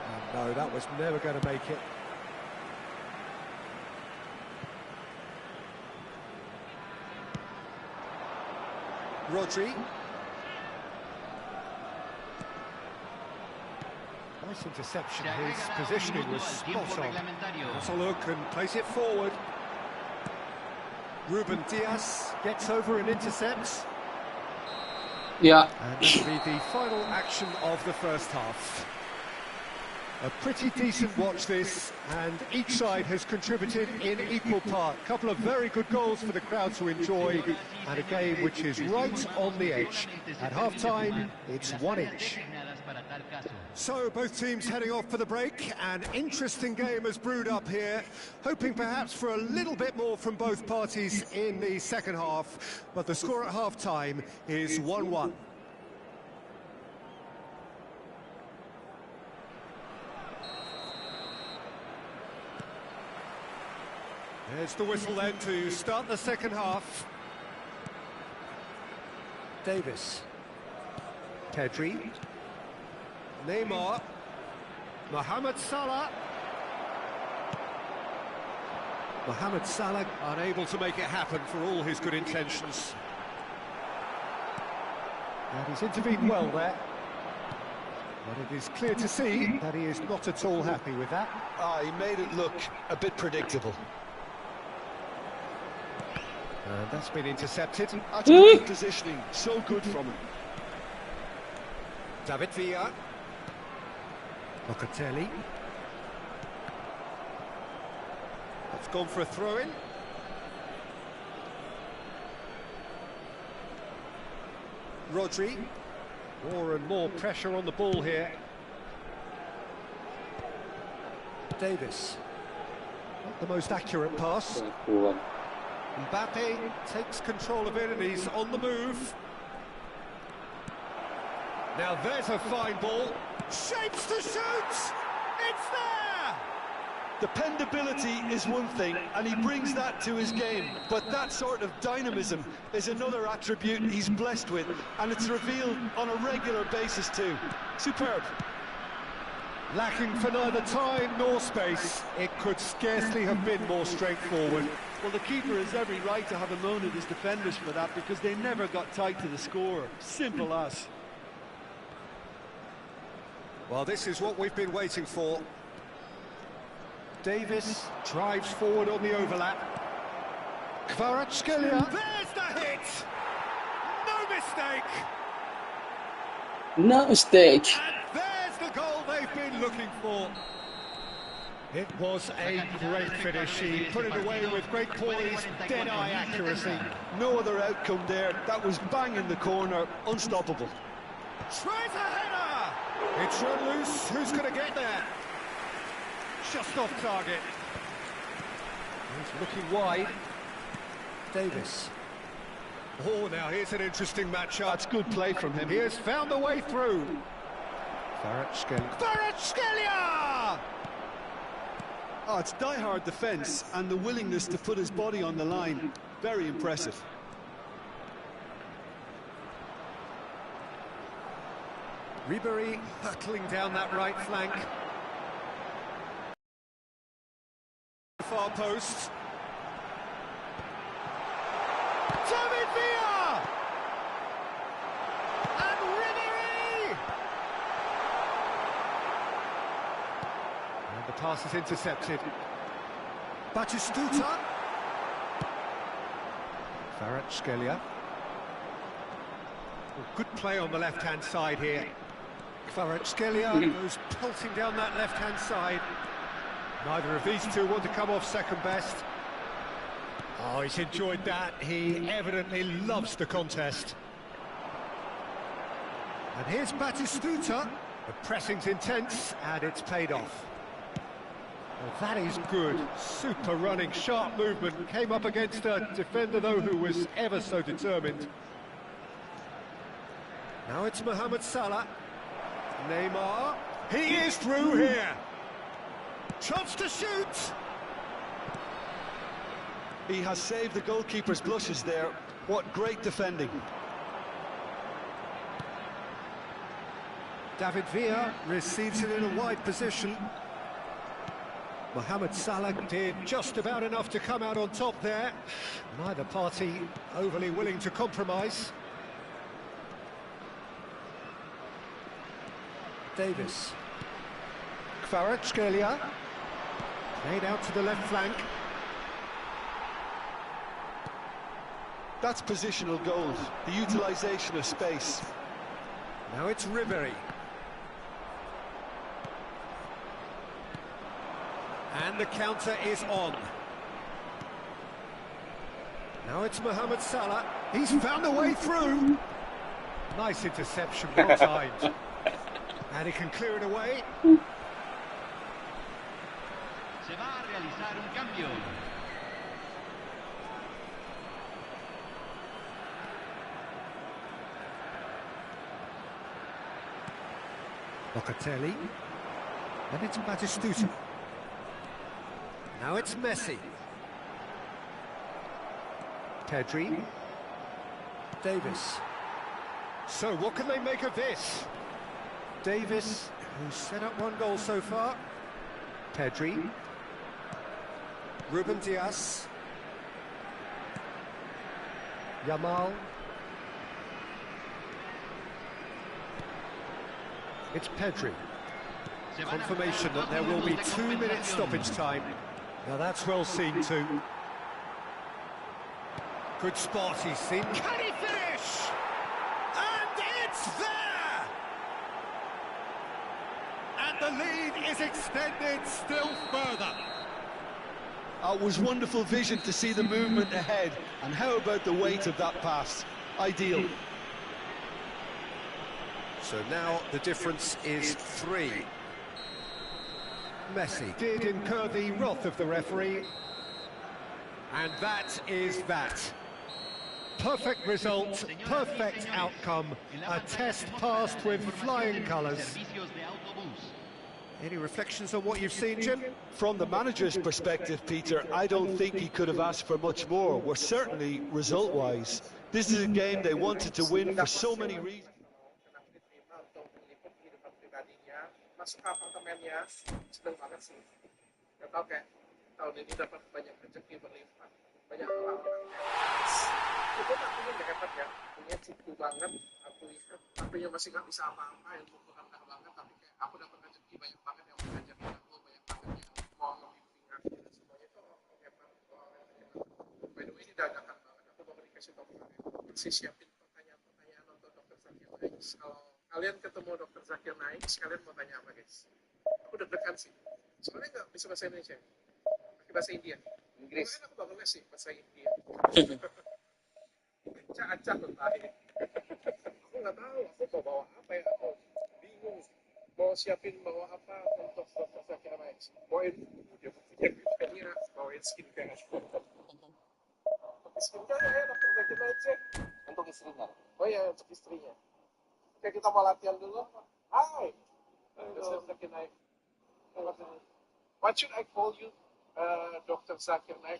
Oh, no, that was never going to make it. Rodri. Nice interception. His positioning was spot on. Let's a look and place it forward. Ruben Diaz gets over and intercepts. Yeah. And that will be the final action of the first half. A pretty decent watch this, and each side has contributed in equal part. A couple of very good goals for the crowd to enjoy, and a game which is right on the edge. At half-time, it's 1-1. So, both teams heading off for the break. An interesting game has brewed up here, hoping perhaps for a little bit more from both parties in the second half, but the score at half-time is 1-1. There's the whistle then to start the second half. Davis. Pedri. Neymar. Mohamed Salah. Mohamed Salah unable to make it happen for all his good intentions. And he's intervened well there. But it is clear to see that he is not at all happy with that. He made it look a bit predictable. And that's been intercepted. That's good positioning, so good from him. David Villa. Locatelli. That's gone for a throw-in. Rodri. More and more pressure on the ball here. Davis. Not the most accurate pass. Mbappe takes control of it and he's on the move. Now there's a fine ball. Shapes to shoot! It's there! Dependability is one thing, and he brings that to his game. But that sort of dynamism is another attribute he's blessed with, and it's revealed on a regular basis too. Superb. Lacking for neither time nor space. It could scarcely have been more straightforward. Well, the keeper has every right to have a moan at his defenders for that, because they never got tight to the scorer. Simple as. Well, this is what we've been waiting for. Davis drives forward on the overlap. Kvaratskhelia. There's the hit! No mistake! No mistake. And there's the goal they've been looking for. It was a great finish. He put it away with great poise, dead-eye accuracy. No other outcome there. That was bang in the corner, unstoppable. Tries a header! It's run loose. Who's going to get there? Just off target. He's looking wide. Davis. Oh, now here's an interesting matchup. That's good play from him. He has found a way through. Kvaratskhelia! Oh, it's die-hard defence and the willingness to put his body on the line. Very impressive. Ribery hurtling down that right flank. Far post. David Villa! And Ribery! And the pass is intercepted. Batistuta. Kvaratskhelia. Good play on the left-hand side here. Kvaratskhelia goes pelting down that left-hand side. Neither of these two want to come off second best. Oh, he's enjoyed that. He evidently loves the contest. And here's Batistuta. The pressing's intense, and it's paid off. Well, that is good. Super running, sharp movement. Came up against a defender, though, who was ever so determined. Now it's Mohamed Salah. Neymar. He is through here. Chance to shoot. He has saved the goalkeeper's blushes there. What great defending. David Villa receives it in a wide position. Mohamed Salah did just about enough to come out on top there. Neither party overly willing to compromise. Davis. Kvaratskhelia. Played out to the left flank. That's positional gold, the utilisation of space. Now it's Ribery. And the counter is on. Now it's Mohamed Salah. He's found a way through. Nice interception, well timed. And he can clear it away. Se va a realizar un cambio. Locatelli. And it's Batistuta. Now it's Messi. Pedri. Davis. So what can they make of this? Davis, who's set up one goal so far. Pedri. Ruben Dias. Yamal. It's Pedri. Confirmation that there will be 2 minutes stoppage time. Now that's well seen too. Good spot he's seen. Can he finish? And it's there! And the lead is extended still further. It was wonderful vision to see the movement ahead. And how about the weight of that pass? Ideal. So now the difference is 3. Messi did incur the wrath of the referee. And that is that. Perfect result, perfect outcome. A test passed with flying colours. Any reflections on what you've seen, Jim? From the manager's perspective, Peter, I don't think he could have asked for much more. We're certainly result-wise. This is a game they wanted to win for so many reasons. Masuk ke apartemennya, seneng banget sih. Gak tau kayak tahun ini dapat banyak rezeki berlimpah, banyak orang-orang itu akunya gak hebat ya, akunya cipu banget, akunya masih gak bisa apa-apa, yang bukan banget, tapi kayak aku dapat rezeki banyak banget yang mau ngajarin aku, banyak banget yang mau ngebimbing aku, dan semuanya itu orang hebat, orang yang hebat. By the way, ini dadakan banget, aku mau dikasih tau kalian, masih siapin pertanyaan-pertanyaan untuk Dr. Zakir Naik. Kalau kalian ketemu Dr. Zakir Naik, kalian mau tanya apa, guys? Aku deg-degan sih. Soalnya nggak bisa bahasa Indonesia. Pakai bahasa India. Inggris. Karena aku bakal ngasih bahasa India. Acak-acak loh tadi. Aku nggak tahu. Aku mau bawa apa ya? Aku bingung. Mau siapin bawa apa untuk Dr. Zakir Naik? Bawain dia punya bawain skincare. Untuk skincare ya Dr. Zakir Naik sih. Untuk istrinya. Oh ya, untuk istrinya. Oke, kita mau latihan dulu. Hai. Dr. Zakir Naik. What should I call you, Dr. Zakir Naik?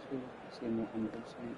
Saya mau ambil saya.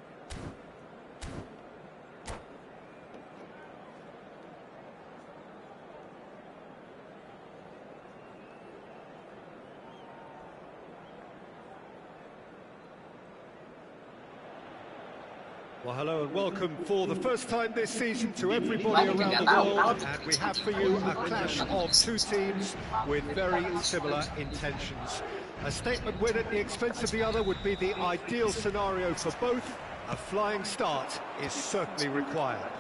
Well, hello and welcome for the first time this season to everybody around the world, and we have for you a clash of two teams with very similar intentions. A statement win at the expense of the other would be the ideal scenario for both. A flying start is certainly required.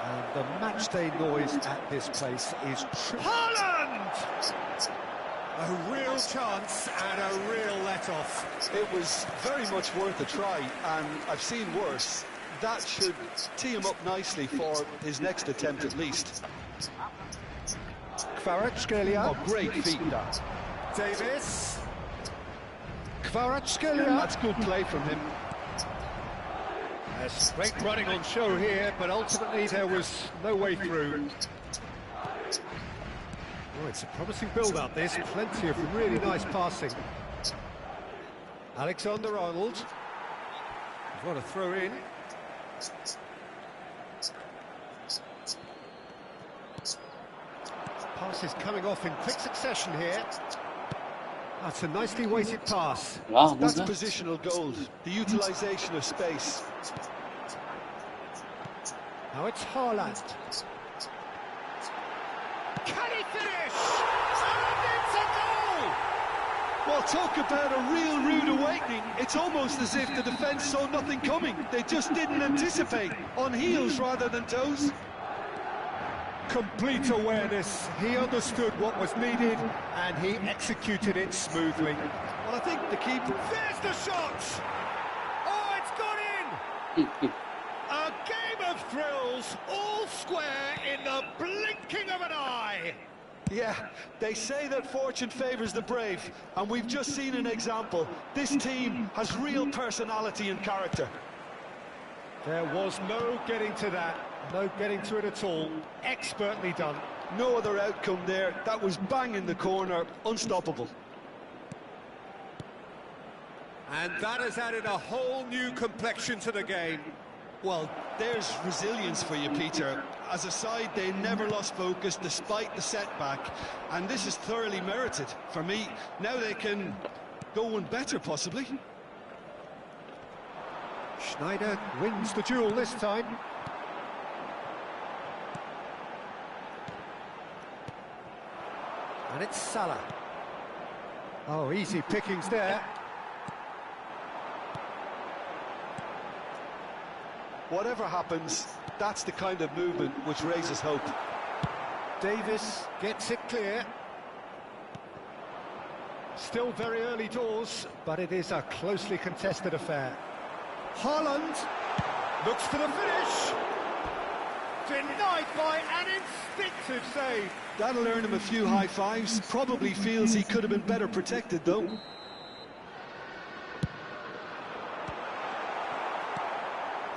And the matchday noise at this place is... Haaland! A real chance and a real let-off. It was very much worth a try, and I've seen worse. That should tee him up nicely for his next attempt at least. Kvaratskhelia. Oh, great feet, that. Davis. Kvaratskhelia. That's good play from him. Yes, great running on show here, but ultimately there was no way through. Oh, it's a promising build-up, this. Plenty of really nice passing. Alexander-Arnold. What a throw in. Passes coming off in quick succession here. That's a nicely weighted pass. That's positional gold, the utilisation of space. Now it's Haaland. Can he finish? And it's a goal! Well, talk about a real rude awakening. It's almost as if the defence saw nothing coming. They just didn't anticipate, on heels rather than toes. Complete awareness. He understood what was needed and he executed it smoothly. Well, I think the keeper... There's the shot! Oh, it's gone in! A game of thrills, all square in the blinking of an eye. Yeah, they say that fortune favours the brave, and we've just seen an example. This team has real personality and character. There was no getting to that, no getting to it at all. Expertly done. No other outcome there. That was bang in the corner, unstoppable. And that has added a whole new complexion to the game. Well, there's resilience for you, Peter. As a side, they never lost focus despite the setback, and this is thoroughly merited. For me, now they can go one better, possibly. Schneider wins the duel this time. And it's Salah. Oh, easy pickings there. Whatever happens, that's the kind of movement which raises hope. Davis gets it clear. Still very early doors, but it is a closely contested affair. Haaland looks for the finish. Denied by an instinctive save. That'll earn him a few high fives. Probably feels he could have been better protected, though.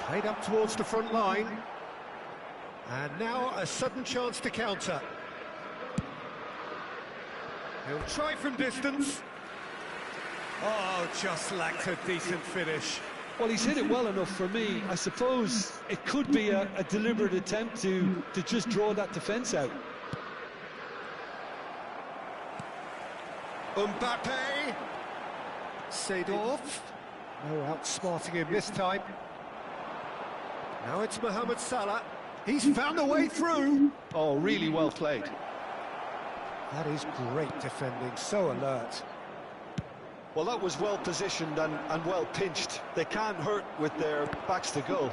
Played up towards the front line. And now a sudden chance to counter. He'll try from distance. Oh, just lacked a decent finish. Well, he's hit it well enough for me. I suppose it could be a deliberate attempt to just draw that defence out. Mbappe. Seedorf. No outsmarting him this time. Now it's Mohamed Salah. He's found a way through. Oh, really well played. That is great defending, so alert. Well, that was well positioned and well pinched. They can't hurt with their backs to goal.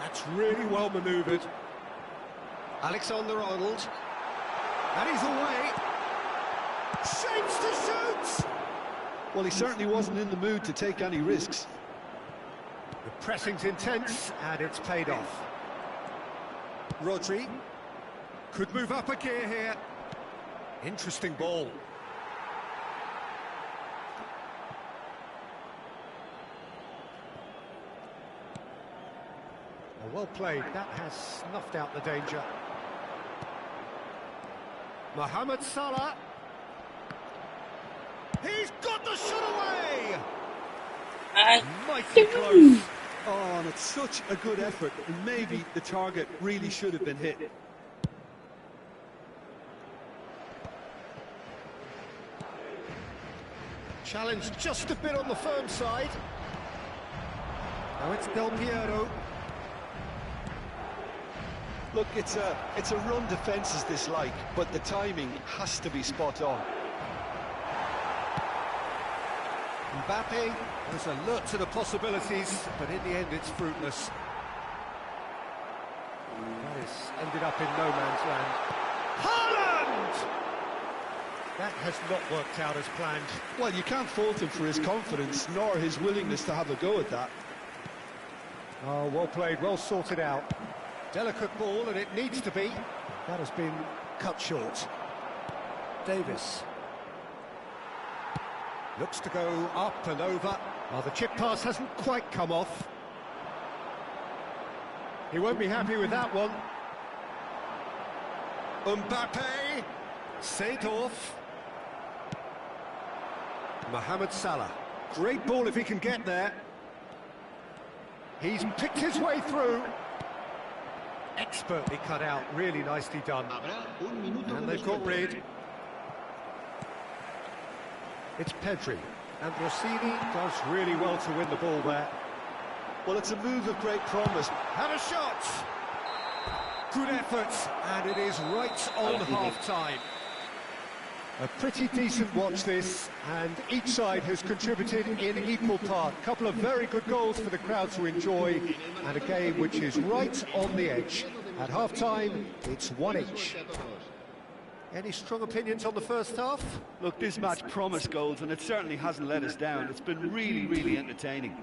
That's really well manoeuvred. Alexander-Arnold. And he's away. Shapes to shoot! Well, he certainly wasn't in the mood to take any risks. The pressing's intense, and it's paid off. Rodri could move up a gear here. Interesting ball. Well played. That has snuffed out the danger. Mohamed Salah. He's got the shot away! Ah, Mighty close. Oh, and it's such a good effort, and maybe the target really should have been hit. Challenge just a bit on the firm side. Now it's Del Piero. Look, it's a run defence is this like, but the timing has to be spot on. Mbappe was alert to the possibilities, but in the end it's fruitless. This ended up in no man's land. Haaland! That has not worked out as planned. Well, you can't fault him for his confidence, nor his willingness to have a go at that. Oh, well played, well sorted out. Delicate ball, and it needs to be. That has been cut short. Davis. Looks to go up and over. Oh, the chip pass hasn't quite come off. He won't be happy with that one. Mbappe. Seedorf. Mohamed Salah. Great ball if he can get there. He's picked his way through. Expertly cut out, really nicely done. And they've got rid. It's Pedri, and Rossini does really well to win the ball there. Well, it's a move of great promise. Had a shot! Good effort, and it is right on half-time. A pretty decent watch this, and each side has contributed in equal part. A couple of very good goals for the crowd to enjoy, and a game which is right on the edge. At half-time, it's one each. Any strong opinions on the first half? Look, this match promised goals, and it certainly hasn't let us down. It's been really, really entertaining.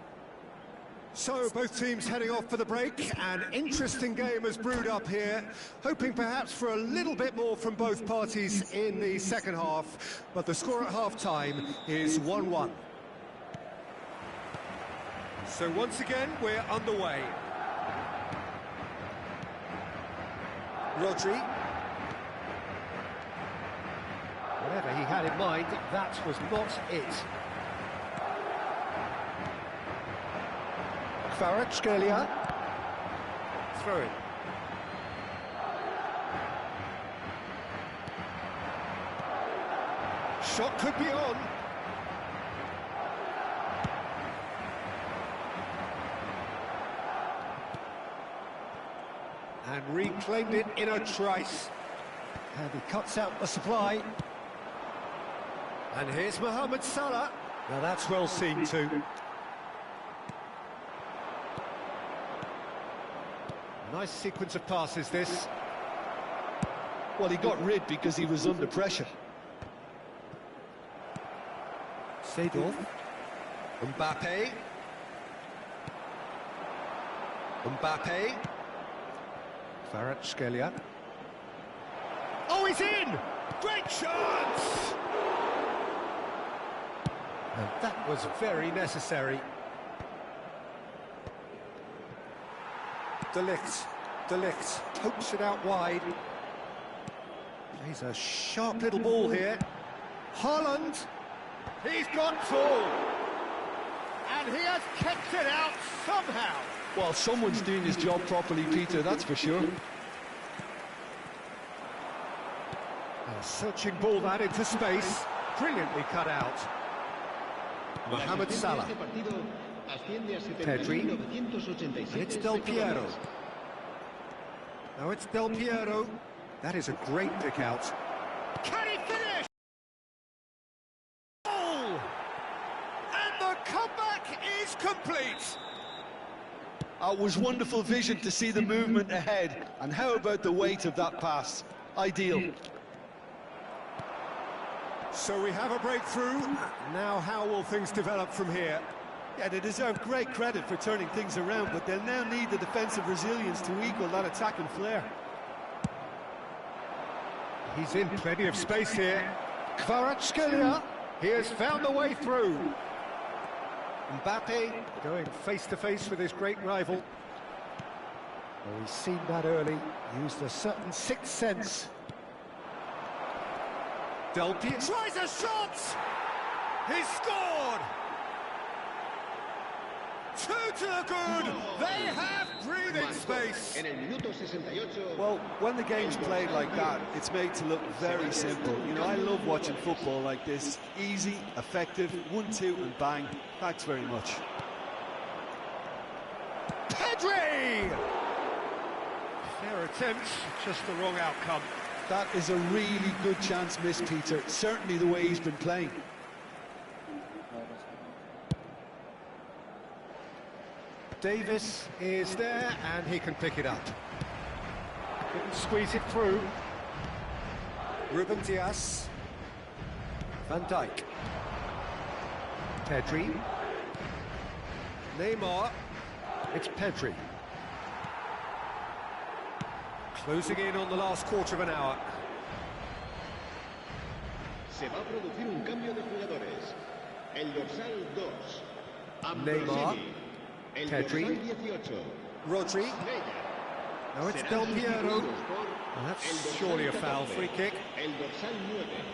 So, both teams heading off for the break. An interesting game has brewed up here, hoping perhaps for a little bit more from both parties in the second half, but the score at half-time is 1-1. So once again, we're underway. Rodri. Whatever he had in mind, that was not it. Kvaratskhelia. Throw it. Shot could be on. And reclaimed it in a trice. And he cuts out the supply. And here's Mohamed Salah. Now that's well seen too. Nice sequence of passes, this. Well, he got rid because he was under pressure. Seedorf. Mbappe. Mbappe. Kvaratskhelia. Oh, he's in! Great chance! And that was very necessary. De Ligt pokes it out wide. He's a sharp little ball here. Haaland, he's got tall. And he has kept it out somehow. Well, someone's doing his job properly, Peter, that's for sure. A searching ball that into space. Brilliantly cut out. Mohamed Salah. Pedri. And it's Del Piero. Now it's Del Piero. That is a great pick out. Can he finish? Goal! And the comeback is complete. It was wonderful vision to see the movement ahead. And how about the weight of that pass? Ideal. So we have a breakthrough. Now how will things develop from here? Yeah, they deserve great credit for turning things around, but they'll now need the defensive resilience to equal that attacking flair. He's in plenty of space here. Kvaratskhelia, he has found the way through. Mbappe going face-to-face with his great rival. Well, he's seen that early, used a certain sixth sense. Del Piero tries a shot! He's scored! 2 to the good! They have breathing space! En el minuto 68. Well, when the game's played like that, it's made to look very simple. You know, I love watching football like this. Easy, effective, 1-2 and bang. Thanks very much. Pedri! Fair attempt, just the wrong outcome. That is a really good chance missed, Peter. Certainly the way he's been playing. Davis is there, and he can pick it up. Couldn't squeeze it through. Ruben Dias. Van Dijk. Pedri. Neymar. It's Pedri. Closing in on the last quarter of an hour. Se va a producir un cambio de jugadores. El dorsal 2. Neymar. El Pedri. dorsal 18. Rodri. Estrella. Now it's Serán Del Piero. sustituidos por And that's el dorsal surely a foul. 14, Free kick. El dorsal 9.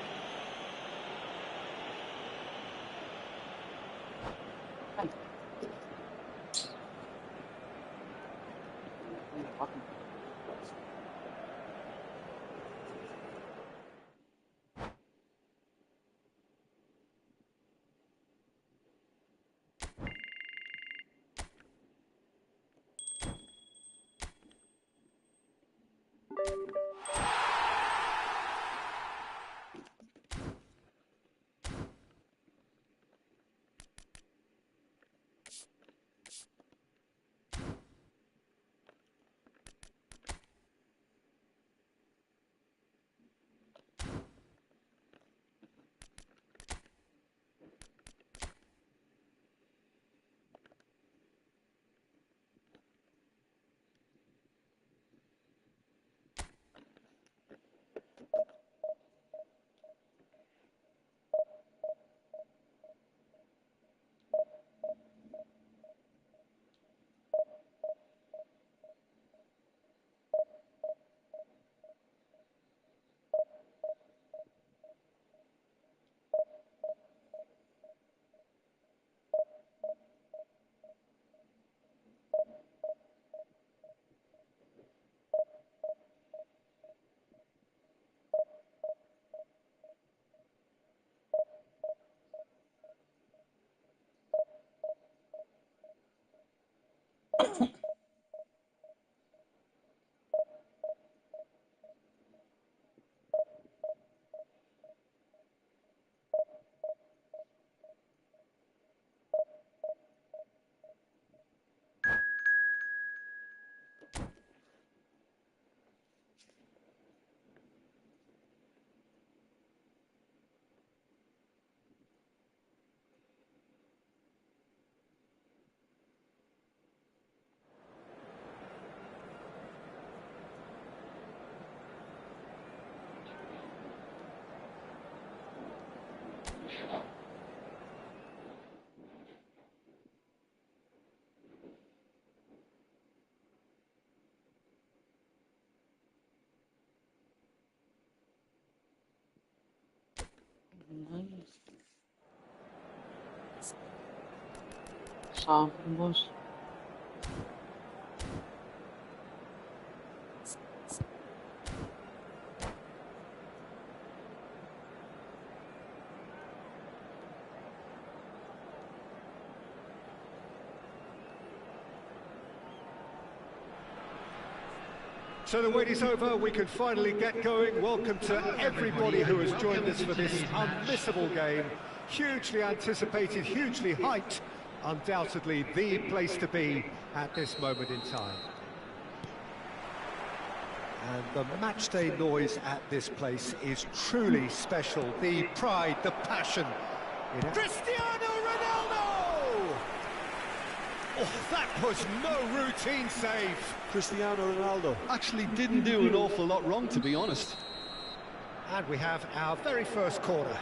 Sabemos. So the wait is over, we can finally get going. Welcome to everybody who has joined us for this unmissable game. Hugely anticipated, hugely hyped, undoubtedly the place to be at this moment in time. And the matchday noise at this place is truly special. The pride, the passion. Cristiano Ronaldo! Oh, that was no routine save. Cristiano Ronaldo actually didn't do an awful lot wrong, to be honest. And we have our very first corner.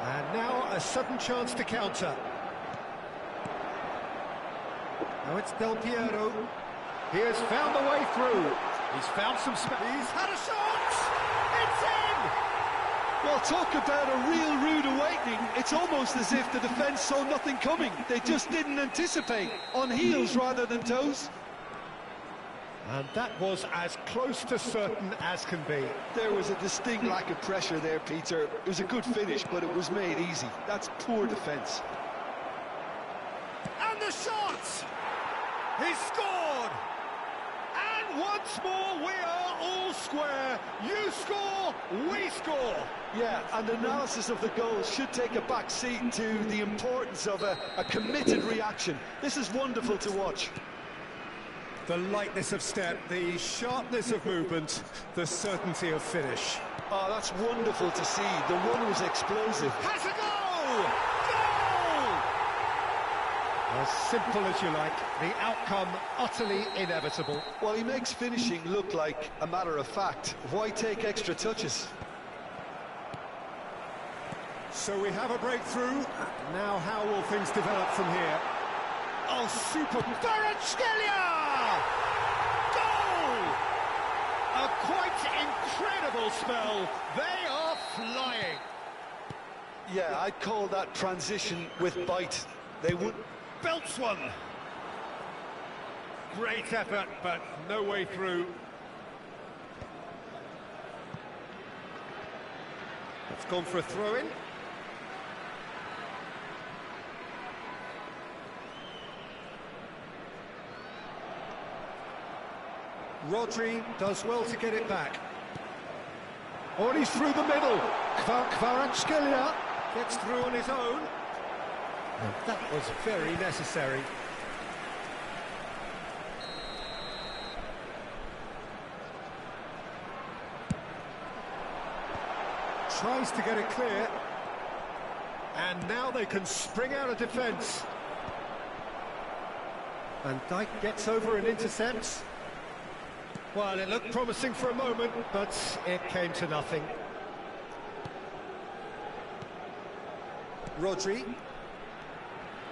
And now a sudden chance to counter. Now it's Del Piero. He has found the way through. He's found some space. He's had a shot! It's in! Well, talk about a real rude awakening. It's almost as if the defence saw nothing coming. They just didn't anticipate. On heels rather than toes. And that was as close to certain as can be. There was a distinct lack of pressure there, Peter. It was a good finish, but it was made easy. That's poor defence. And the shot! He scored! And once more we are all square. You score, we score. Yeah, and analysis of the goal should take a back seat to the importance of a committed reaction. This is wonderful to watch. The lightness of step, the sharpness of movement, the certainty of finish. Oh, that's wonderful to see. The run was explosive. Has a goal! Goal! As simple as you like, the outcome utterly inevitable. Well, he makes finishing look like a matter of fact. Why take extra touches? So we have a breakthrough. Now how will things develop from here? Oh, super! Kvaratskhelia! Goal! A quite incredible spell. They are flying. Yeah, I'd call that transition with bite. They would... Belts one. Great effort, but no way through. It's gone for a throw-in. Rodri does well to get it back. Oh, and he's through the middle. Kvaratskhelia gets through on his own. And that was very necessary. Tries to get it clear. And now they can spring out of defence. Van Dijk gets over and intercepts. Well, it looked promising for a moment, but it came to nothing. Rodri.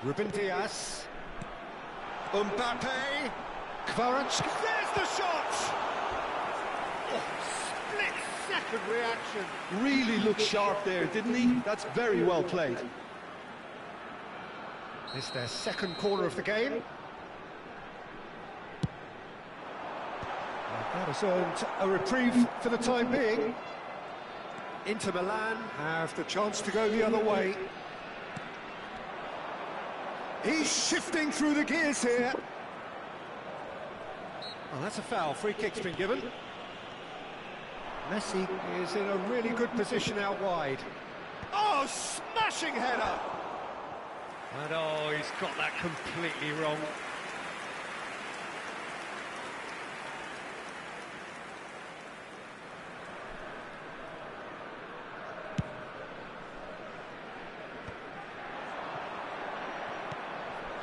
Ruben Diaz. Mbappe. Kvaratskhelia. There's the shot! Oh, split-second reaction. Really looked sharp there, didn't he? That's very well played. It's their second corner of the game. That has earned a reprieve for the time being. Inter Milan have the chance to go the other way. He's shifting through the gears here. Well, that's a foul. Free kick's been given. Messi is in a really good position out wide. Oh, smashing header! And oh, he's got that completely wrong.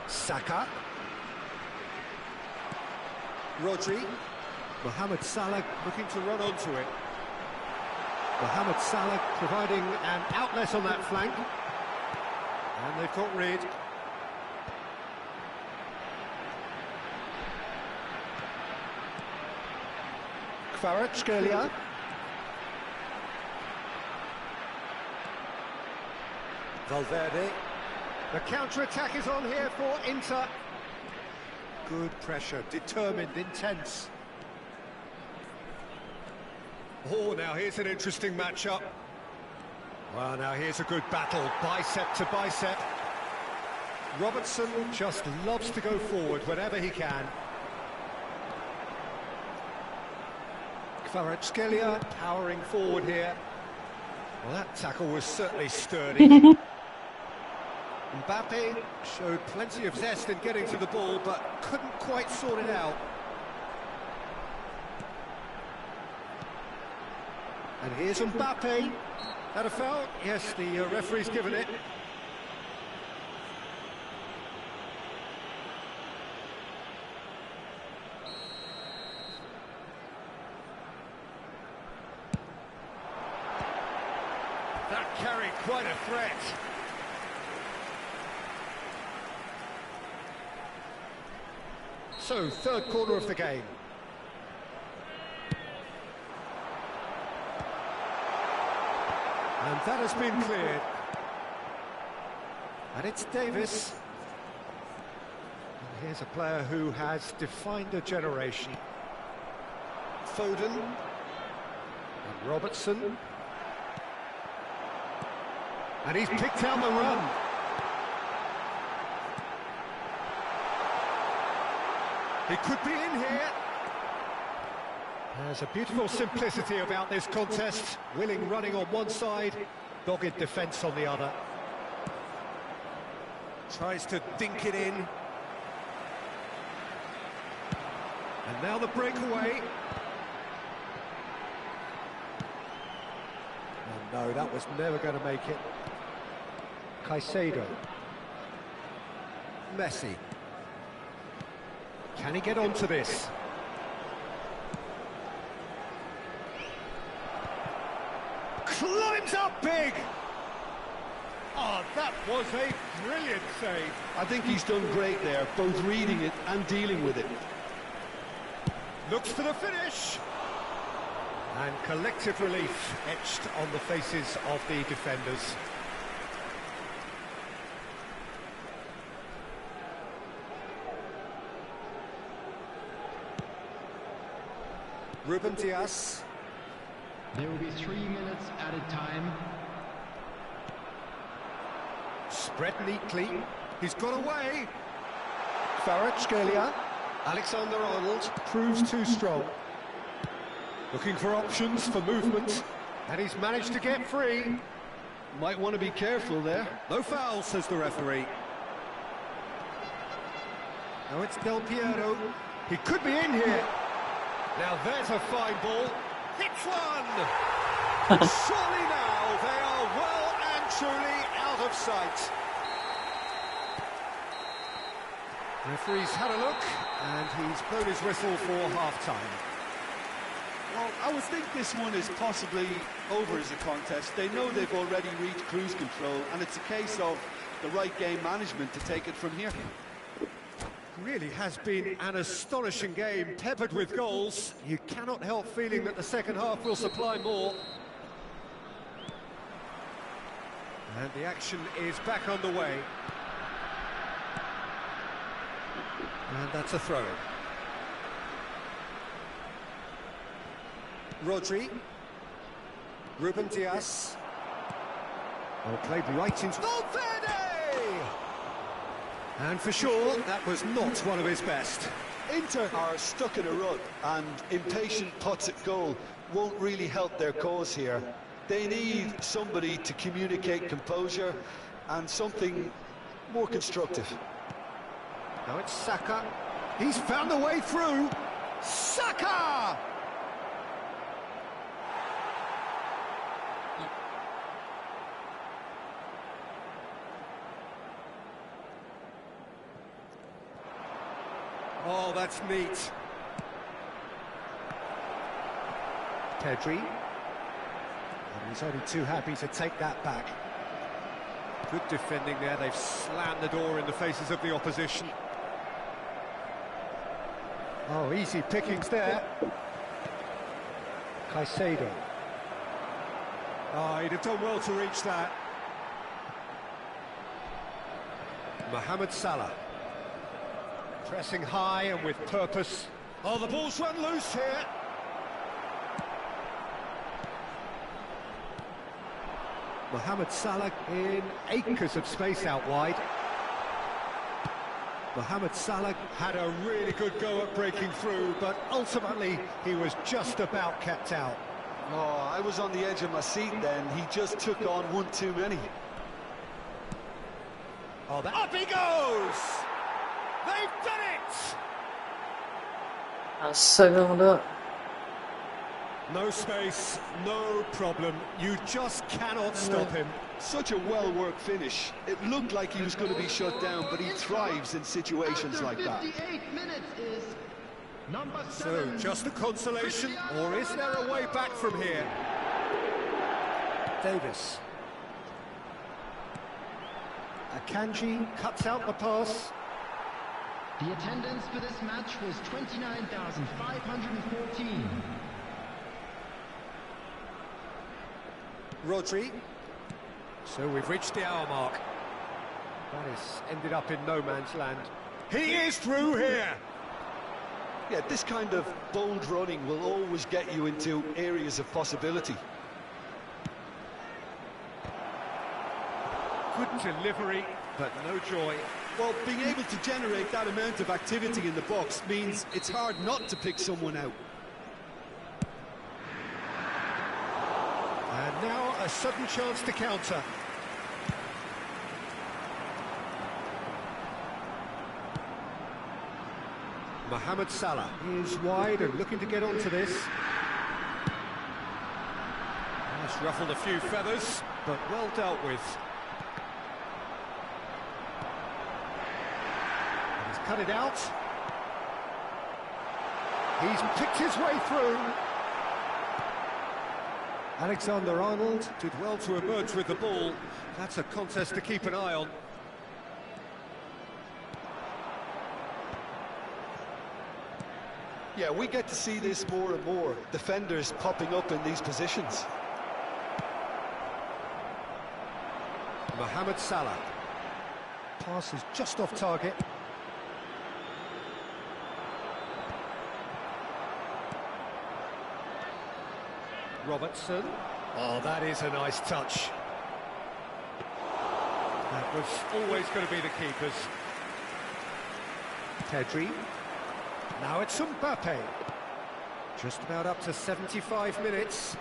Saka. Rodri. Mohamed Salah looking to run onto it. Mohamed Salah providing an outlet on that flank. And they've got rid. Kvaratskhelia. Valverde. The counter-attack is on here for Inter. Good pressure, determined, intense. Oh, now here's an interesting matchup. Well, now here's a good battle, bicep to bicep. Robertson just loves to go forward whenever he can. Kvaratskhelia powering forward here. Well, that tackle was certainly sturdy. Mbappe showed plenty of zest in getting to the ball, but couldn't quite sort it out. And here's Mbappe. That a foul? Yes, the referee's given it. That carried quite a threat. So, third corner of the game. And that has been cleared. And it's Davis. And here's a player who has defined a generation. Foden. And Robertson. And he's picked out the run. He could be in here. There's a beautiful simplicity about this contest. Willing running on one side, dogged defence on the other. Tries to dink it in. And now the breakaway. Oh no, that was never going to make it. Caicedo. Messi. Can he get onto this? Climbs up big! Oh, that was a brilliant save. I think he's done great there, both reading it and dealing with it. Looks for the finish. And collective relief etched on the faces of the defenders. Ruben Dias. There will be 3 minutes added time. Spread neatly. He's got away. Kvaratskhelia. Alexander-Arnold proves too strong. Looking for options for movement. And he's managed to get free. Might want to be careful there. No foul, says the referee. Now it's Del Piero. He could be in here. Now there's a fine ball. Hits one! Surely now they are well and truly out of sight. Referee's had a look, and he's blown his whistle for half-time. Well, I would think this one is possibly over as a contest. They know they've already reached cruise control, and it's a case of the right game management to take it from here. Really has been an astonishing game, peppered with goals. You cannot help feeling that the second half will supply more. And the action is back underway. And that's a throw-in. Rodri. Ruben Dias. Oh, played right into Valverde! And for sure, that was not one of his best. Inter are stuck in a rut, and impatient putts at goal won't really help their cause here. They need somebody to communicate composure and something more constructive. Now it's Saka. He's found a way through. Saka! Oh, that's neat. Pedri. And he's only too happy to take that back. Good defending there. They've slammed the door in the faces of the opposition. Oh, easy pickings there. Caicedo. Oh, he'd have done well to reach that. Mohamed Salah. Pressing high and with purpose. Oh, the ball's run loose here. Mohamed Salah in acres of space out wide. Mohamed Salah had a really good go at breaking through, but ultimately he was just about kept out. Oh, I was on the edge of my seat then. He just took on one too many. Oh, up he goes! They've done it! Astaga. No space, no problem. You just cannot stop him. Such a well-worked finish. It looked like he was going to be shut down, but he thrives in situations like that. 58 minutes is number 7. So, just a consolation, or is there a way back from here? Davis. Akanji cuts out the pass. The attendance for this match was 29,514. Rodri. So we've reached the hour mark. That has ended up in no man's land. He is through here! Yeah, this kind of bold running will always get you into areas of possibility. Good delivery, but no joy. Well, being able to generate that amount of activity in the box means it's hard not to pick someone out. And now a sudden chance to counter. Mohamed Salah is wide and looking to get onto this. That's ruffled a few feathers, but well dealt with. And he's cut it out. He's picked his way through. Alexander-Arnold did well to emerge with the ball. That's a contest to keep an eye on. Yeah, we get to see this more and more. Defenders popping up in these positions. Mohamed Salah. Pass is just off target. Robertson. Oh, that is a nice touch. That was always going to be the keeper's. Pedri. Now it's Mbappe. Just about up to 75 minutes.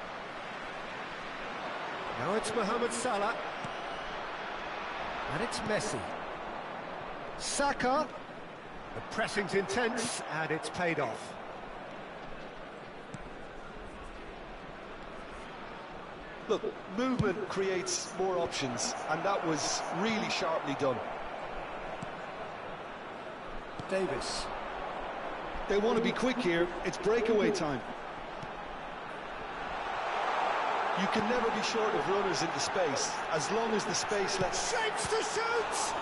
Now it's Mohamed Salah. And it's Messi. Saka. The pressing's intense and it's paid off. Look, movement creates more options, and that was really sharply done. Davis. They want to be quick here. It's breakaway time. You can never be short of runners into space, as long as the space lets... Shapes to shoot!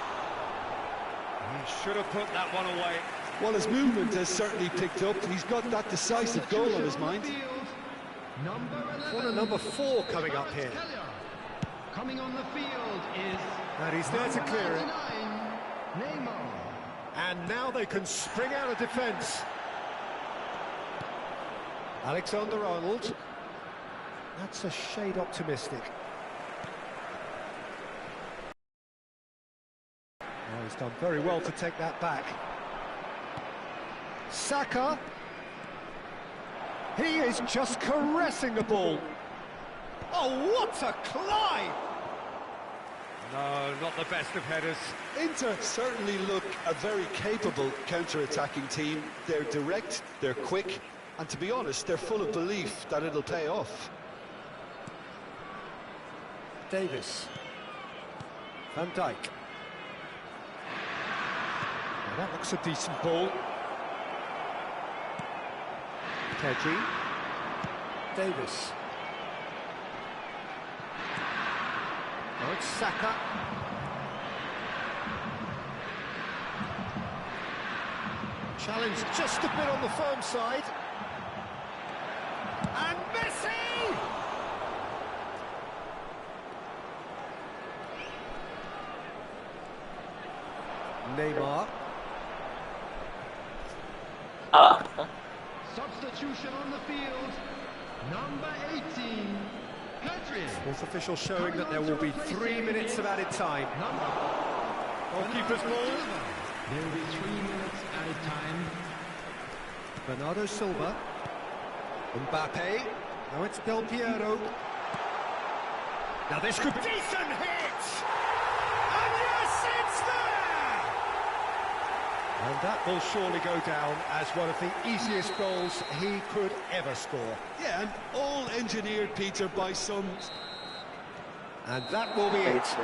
He should have put that one away. Well, his movement has certainly picked up. He's got that decisive goal on his mind. Corner number 4 coming up here. Coming on the field is... And he's there to clear it. Neymar. And now they can spring out of defence. Alexander-Arnold. That's a shade optimistic. Oh, he's done very well to take that back. Saka. He is just caressing the ball. Oh, what a climb! No, not the best of headers. Inter certainly look a very capable counter-attacking team. They're direct, they're quick, and to be honest, they're full of belief that it'll pay off. Davis. Van Dijk. Now that looks a decent ball. Pedri. Davis. Now it's Saka. Challenge just a bit on the firm side. And Messi! Neymar. Substitution on the field. Number 18, Pedri. Fourth official showing that there will be 3 minutes of added time. Goalkeeper's ball. There will be 3 minutes added time. Bernardo Silva. Mbappe. Now it's Del Piero. Now this could be... Decent hit! And yes, it's there! And that will surely go down as one of the easiest goals he could ever score. Yeah, and all engineered, Peter, by some... And that will be it.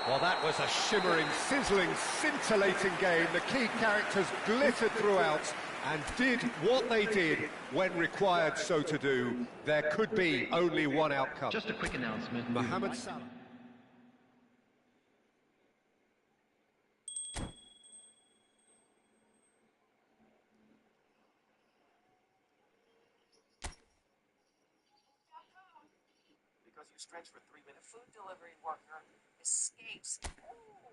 Well, that was a shimmering, sizzling, scintillating game. The key characters glittered throughout and did what they did when required so to do. There could be only one outcome. Just a quick announcement. Mohamed Salah. with your stretch for 3 minutes. Food delivery worker escapes. Ooh.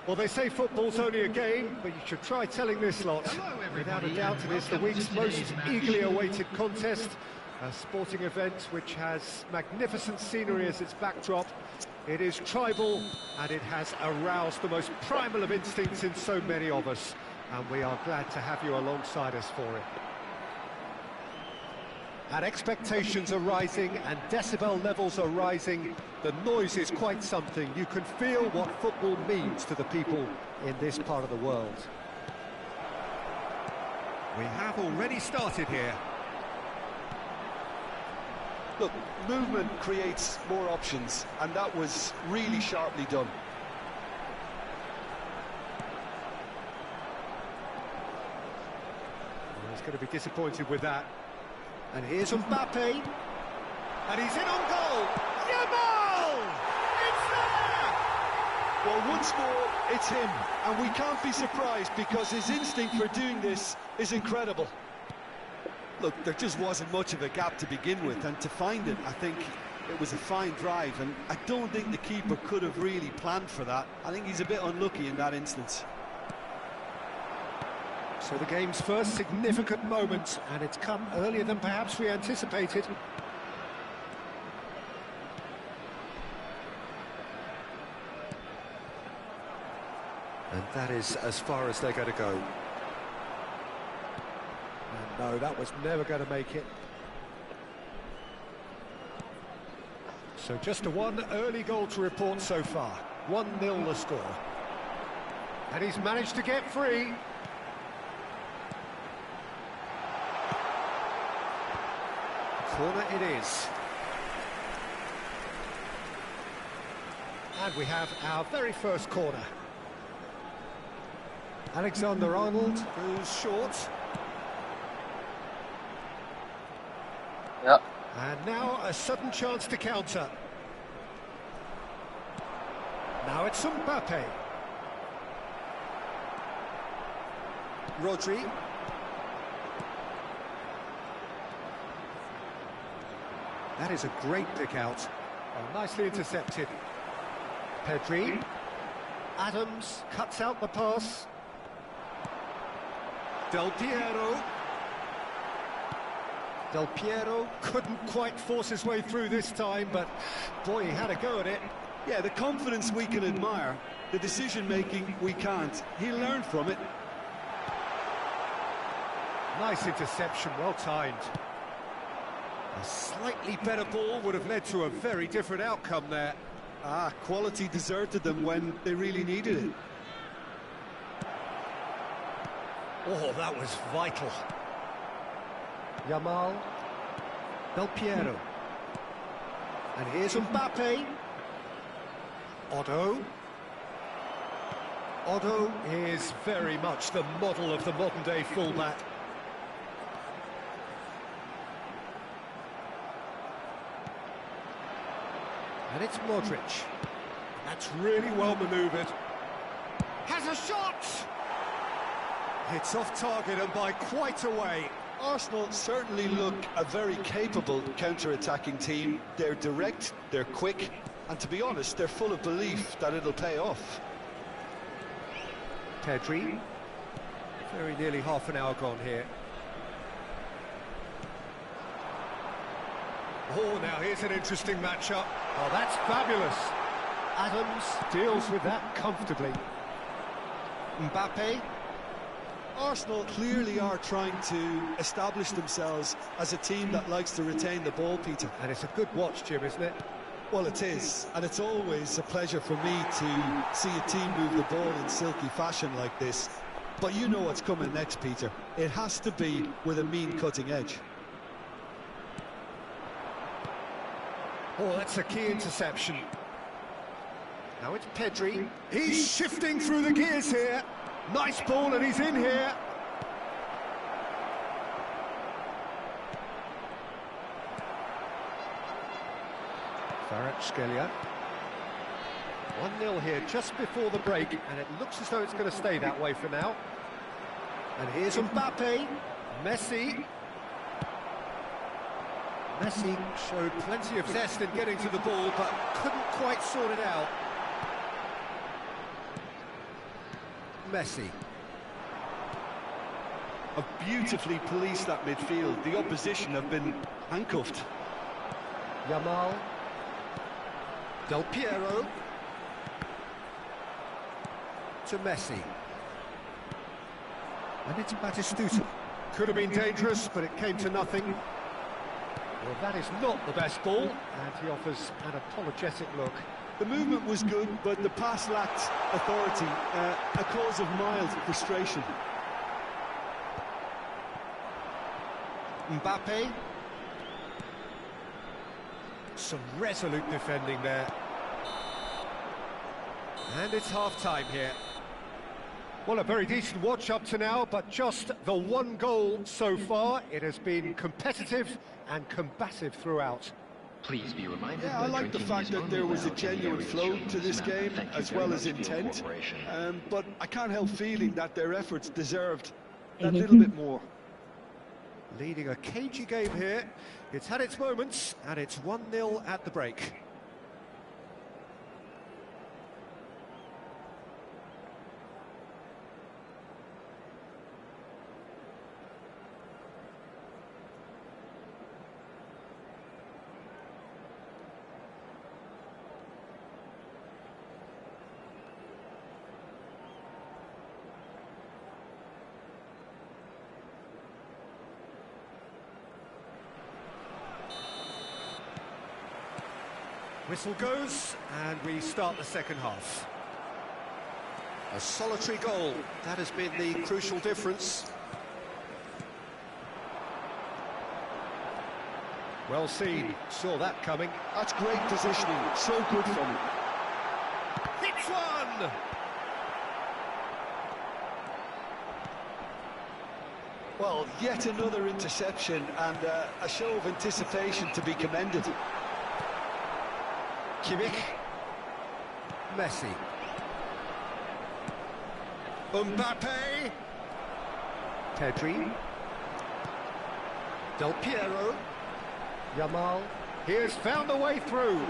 Well, they say football's only a game, but you should try telling this lot. Without a doubt, it is the week's most eagerly awaited contest, a sporting event which has magnificent scenery as its backdrop. It is tribal, and it has aroused the most primal of instincts in so many of us, and we are glad to have you alongside us for it. And expectations are rising, and decibel levels are rising. The noise is quite something. You can feel what football means to the people in this part of the world. We have already started here. Look, movement creates more options, and that was really sharply done. Well, he's going to be disappointed with that. And here's Mbappe. And he's in on goal. Yamal! It's there! Well, once more, it's him, and we can't be surprised because his instinct for doing this is incredible. Look, there just wasn't much of a gap to begin with, and to find it, I think it was a fine drive, and I don't think the keeper could have really planned for that. I think he's a bit unlucky in that instance. So the game's first significant moment, and it's come earlier than perhaps we anticipated. And that is as far as they're going to go. And no, that was never going to make it. So just a one early goal to report so far. 1-0 the score. And he's managed to get free. Corner it is. And we have our very first corner. Alexander-Arnold goes short. Yep. And now a sudden chance to counter. Now it's Mbappe. Rodri. That is a great pick out. Oh, nicely intercepted. Pedri. Adams cuts out the pass. Del Piero. Del Piero couldn't quite force his way through this time, but boy, he had a go at it. Yeah, the confidence we can admire, the decision-making we can't. He learned from it. Nice interception, well timed. A slightly better ball would have led to a very different outcome there. Ah, quality deserted them when they really needed it. Oh, that was vital. Yamal. Del Piero. And here's Mbappe. Otto. Otto is very much the model of the modern-day fullback. And it's Modric. That's really well manoeuvred. Has a shot! It's off target and by quite a way. Arsenal certainly look a very capable counter-attacking team. They're direct, they're quick, and to be honest, they're full of belief that it'll pay off. Pedri. Very nearly half an hour gone here. Oh, now here's an interesting matchup. Oh, that's fabulous. Adams deals with that comfortably. Mbappe. Arsenal clearly are trying to establish themselves as a team that likes to retain the ball, Peter. And it's a good watch, Jim, isn't it? Well, it is, and it's always a pleasure for me to see a team move the ball in silky fashion like this. But you know what's coming next, Peter. It has to be with a mean cutting edge. Oh, that's a key interception. Now it's Pedri. He's shifting through the gears here. Nice ball, and he's in here. Kvaratskhelia. 1-0 here just before the break, and it looks as though it's going to stay that way for now. And here's Mbappe. Messi. Messi showed plenty of zest in getting to the ball, but couldn't quite sort it out. Messi. Have beautifully policed that midfield. The opposition have been handcuffed. Yamal. Del Piero. To Messi. And it's Batistuta. Could have been dangerous, but it came to nothing. Well, that is not the best ball, and he offers an apologetic look. The movement was good, but the pass lacked authority, a cause of mild frustration. Mbappe. Some resolute defending there. And it's half-time here. Well, a very decent watch up to now, but just the one goal so far. It has been competitive and combative throughout. Please be reminded. Yeah, I like the fact that there was a genuine flow to this game, as well as intent. But I can't help feeling that their efforts deserved that little bit more. Leading a cagey game here. It's had its moments, and it's 1-0 at the break. Whistle goes, and we start the second half. A solitary goal, that has been the crucial difference. Well seen, saw that coming. That's great positioning, so good from him. Hits one! Well, yet another interception, and a show of anticipation to be commended. Kirim. Messi. Mbappe. Pedri. Del Piero. Yamal. Here's found a way through.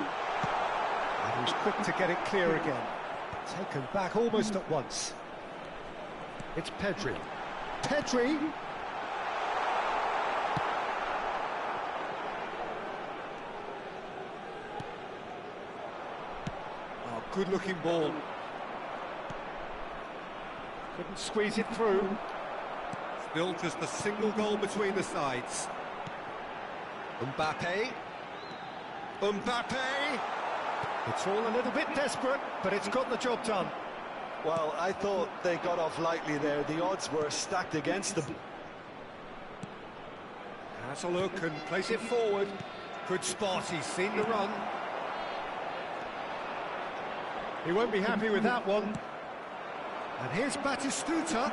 He's quick to get it clear again. Taken back almost at once. It's Pedri. Pedri! Oh, good-looking ball. Couldn't squeeze it through. Still just a single goal between the sides. Mbappe. Mbappe! It's all a little bit desperate, but it's got the job done. Well, I thought they got off lightly there. The odds were stacked against them. Has a look and plays it forward. Good spot, he's seen the run. He won't be happy with that one. And here's Batistuta.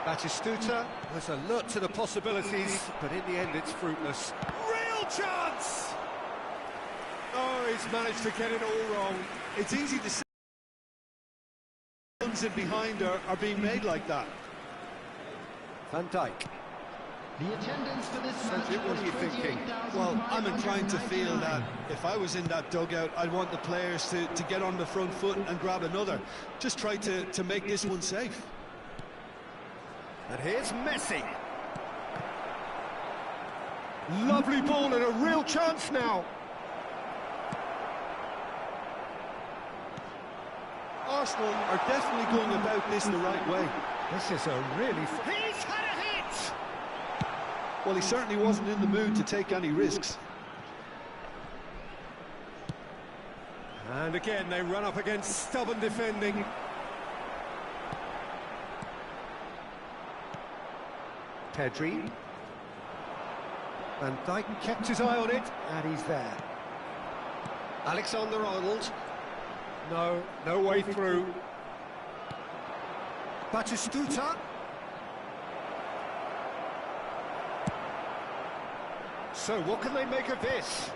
Batistuta was alert to the possibilities, but in the end it's fruitless. Real chance! Oh, he's managed to get it all wrong. It's easy to say runs in behind are being made like that. Van Dijk. The attendance for this match Cedric, what are you thinking? Well, I'm inclined to feel that if I was in that dugout, I'd want the players to get on the front foot and grab another. Just try to make this one safe. And here's Messi. Lovely ball and a real chance now. Arsenal are definitely going about this the right way. This is a really... He's had a hit! Well, he certainly wasn't in the mood to take any risks. And again, they run up against stubborn defending. Pedri. Van Dijk kept his eye on it, and he's there. Alexander-Arnold. No way through. Batistuta. So what can they make of this?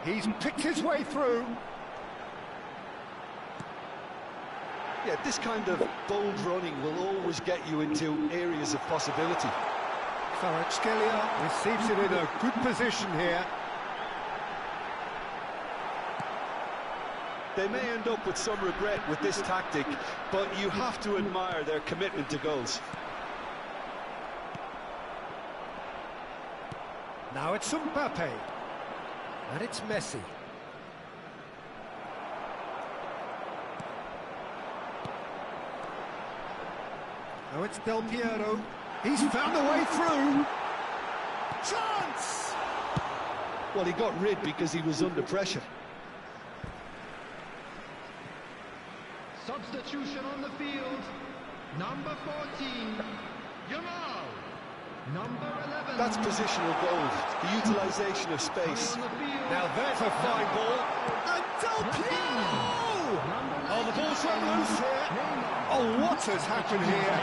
He's picked his way through. Yeah, this kind of bold running will always get you into areas of possibility. Kvaratskhelia receives it in a good position here. They may end up with some regret with this tactic, but you have to admire their commitment to goals. Now it's Mbappe. And it's Messi. Now it's Del Piero. He's found a way through. Chance! Well, he got rid because he was under pressure. Substitution on the field. Number 14, Yamal. Number 11. That's positional goals, the utilisation of space. Now there's a fine ball. And Del Piero! Oh, the ball's run loose here. Oh, what has happened here?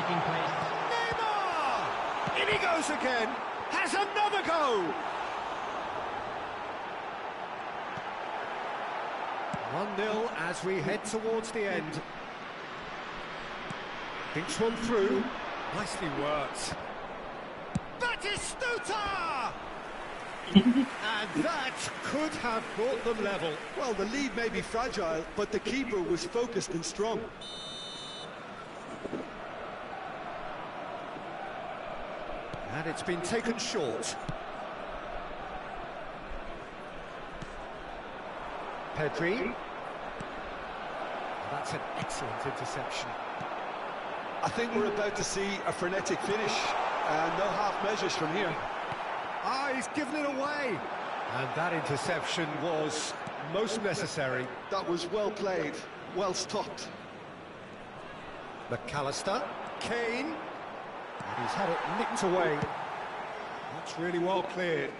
Neymar! In he goes again. Has another go. 1-0 as we head towards the end. Thinks one through. Nicely worked. Batistuta! And that could have brought them level. Well, the lead may be fragile, but the keeper was focused and strong. And it's been taken short. Pedri. That's an excellent interception. I think we're about to see a frenetic finish, and no half measures from here. Ah, he's given it away. And that interception was most necessary. That was well played, well stopped. McAllister, Kane, and he's had it nicked away. That's really well cleared.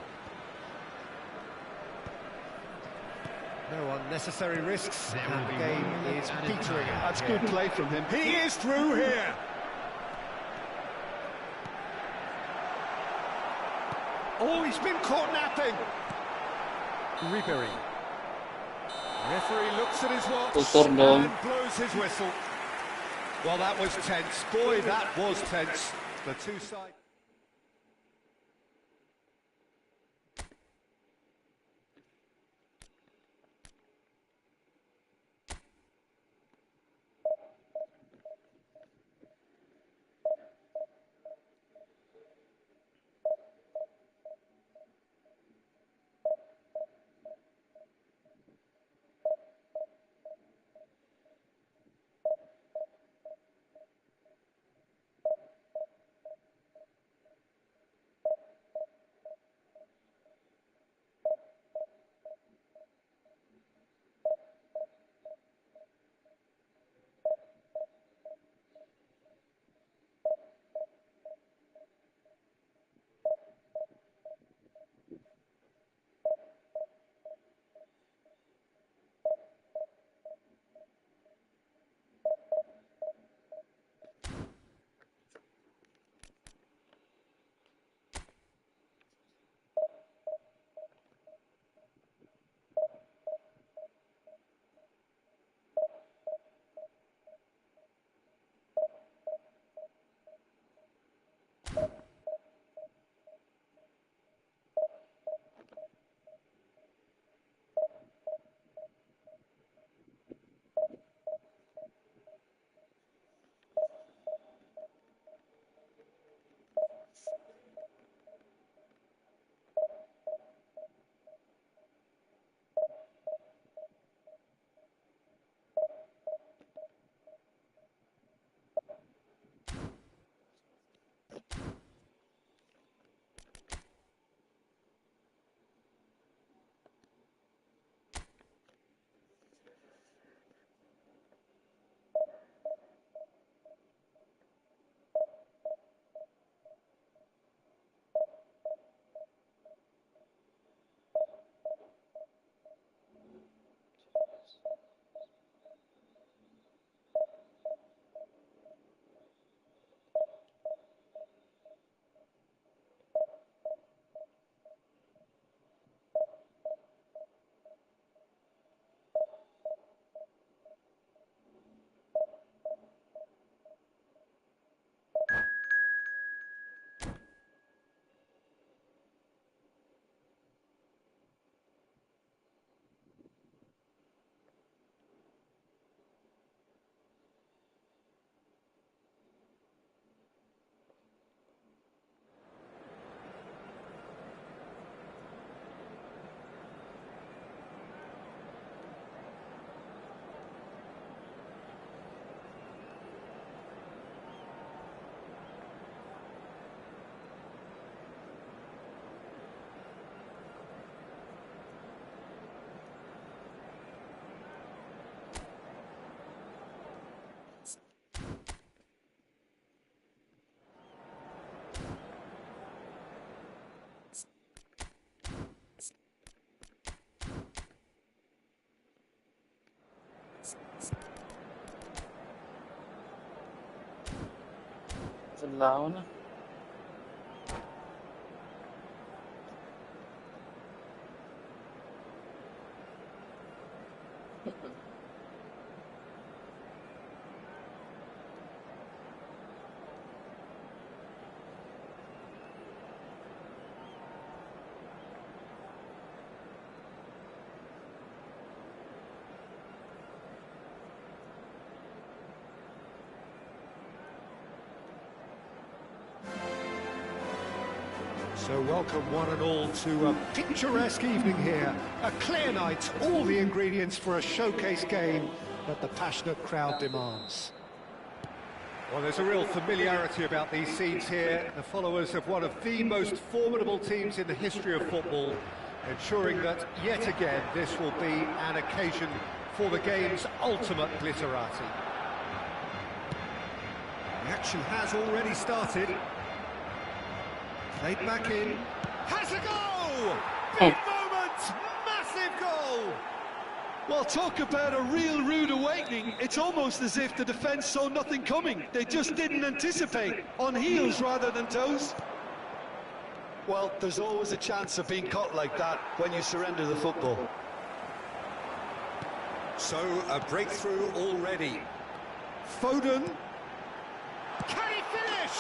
No unnecessary risks, and the game is petering out. That's good play from him. He is through here. Oh, he's been caught napping. Ribery. Referee looks at his watch and blows his whistle. Well, that was tense. Boy, that was tense. The two sides. Is it Lawan? So welcome one and all to a picturesque evening here. A clear night, all the ingredients for a showcase game that the passionate crowd demands. Well, there's a real familiarity about these scenes here. The followers of one of the most formidable teams in the history of football, ensuring that yet again this will be an occasion for the game's ultimate glitterati. The action has already started. Played back in. Has a goal! Big moment! Massive goal! Well, talk about a real rude awakening. It's almost as if the defence saw nothing coming. They just didn't anticipate. On heels rather than toes. Well, there's always a chance of being caught like that when you surrender the football. So, a breakthrough already. Foden. Can he finish?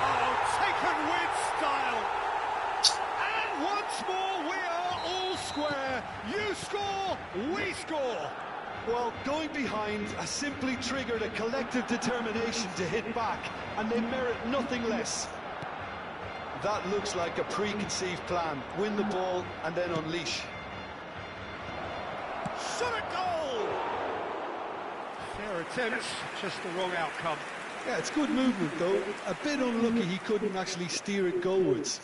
Oh, taken with style. And once more, we are all square. You score, we score. Well, going behind has simply triggered a collective determination to hit back, and they merit nothing less. That looks like a preconceived plan. Win the ball and then unleash. Shot a goal! Fair attempt, just the wrong outcome. Yeah, it's good movement though. A bit unlucky he couldn't actually steer it goalwards.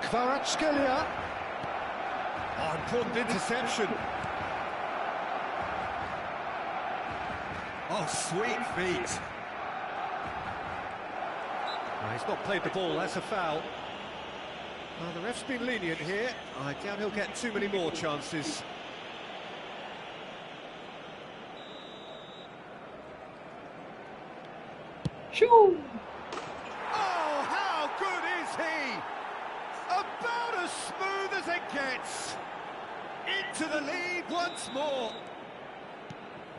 Kvaratskhelia. Oh, important interception. Oh, sweet feet. Oh, he's not played the ball, that's a foul. The ref's been lenient here. I doubt he'll get too many more chances. Shoo! Oh, how good is he? About as smooth as it gets. Into the lead once more.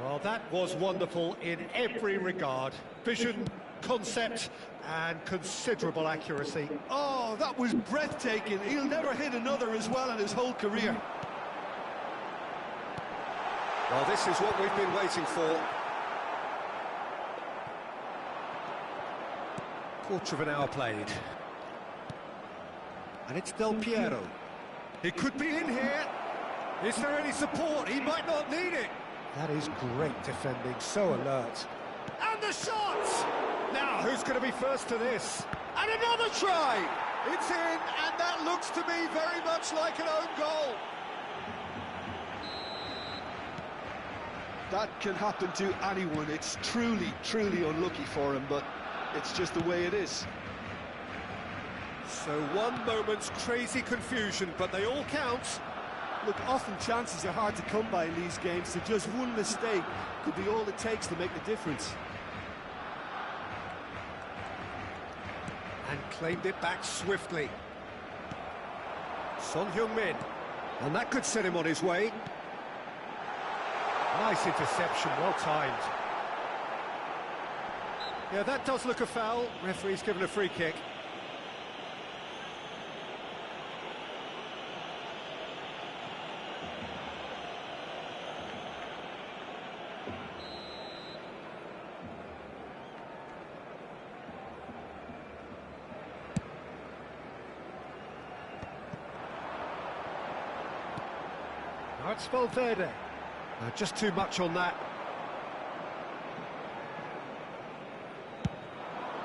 Well, that was wonderful in every regard. Vision, concept, and considerable accuracy. Oh, that was breathtaking. He'll never hit another as well in his whole career. Well, this is what we've been waiting for. Quarter of an hour played. And it's Del Piero. He could be in here. Is there any support? He might not need it. That is great defending, so alert. And the shot! Now, who's going to be first to this? And another try! It's in, and that looks to me very much like an own goal. That can happen to anyone. It's truly, truly unlucky for him, but it's just the way it is. So one moment's crazy confusion, but they all count. Look, often chances are hard to come by in these games, so just one mistake could be all it takes to make the difference. And claimed it back swiftly. Son Heung-min. And that could set him on his way. Nice interception, well timed. Yeah, that does look a foul. Referee's given a free kick. Now it's Valverde. Just too much on that.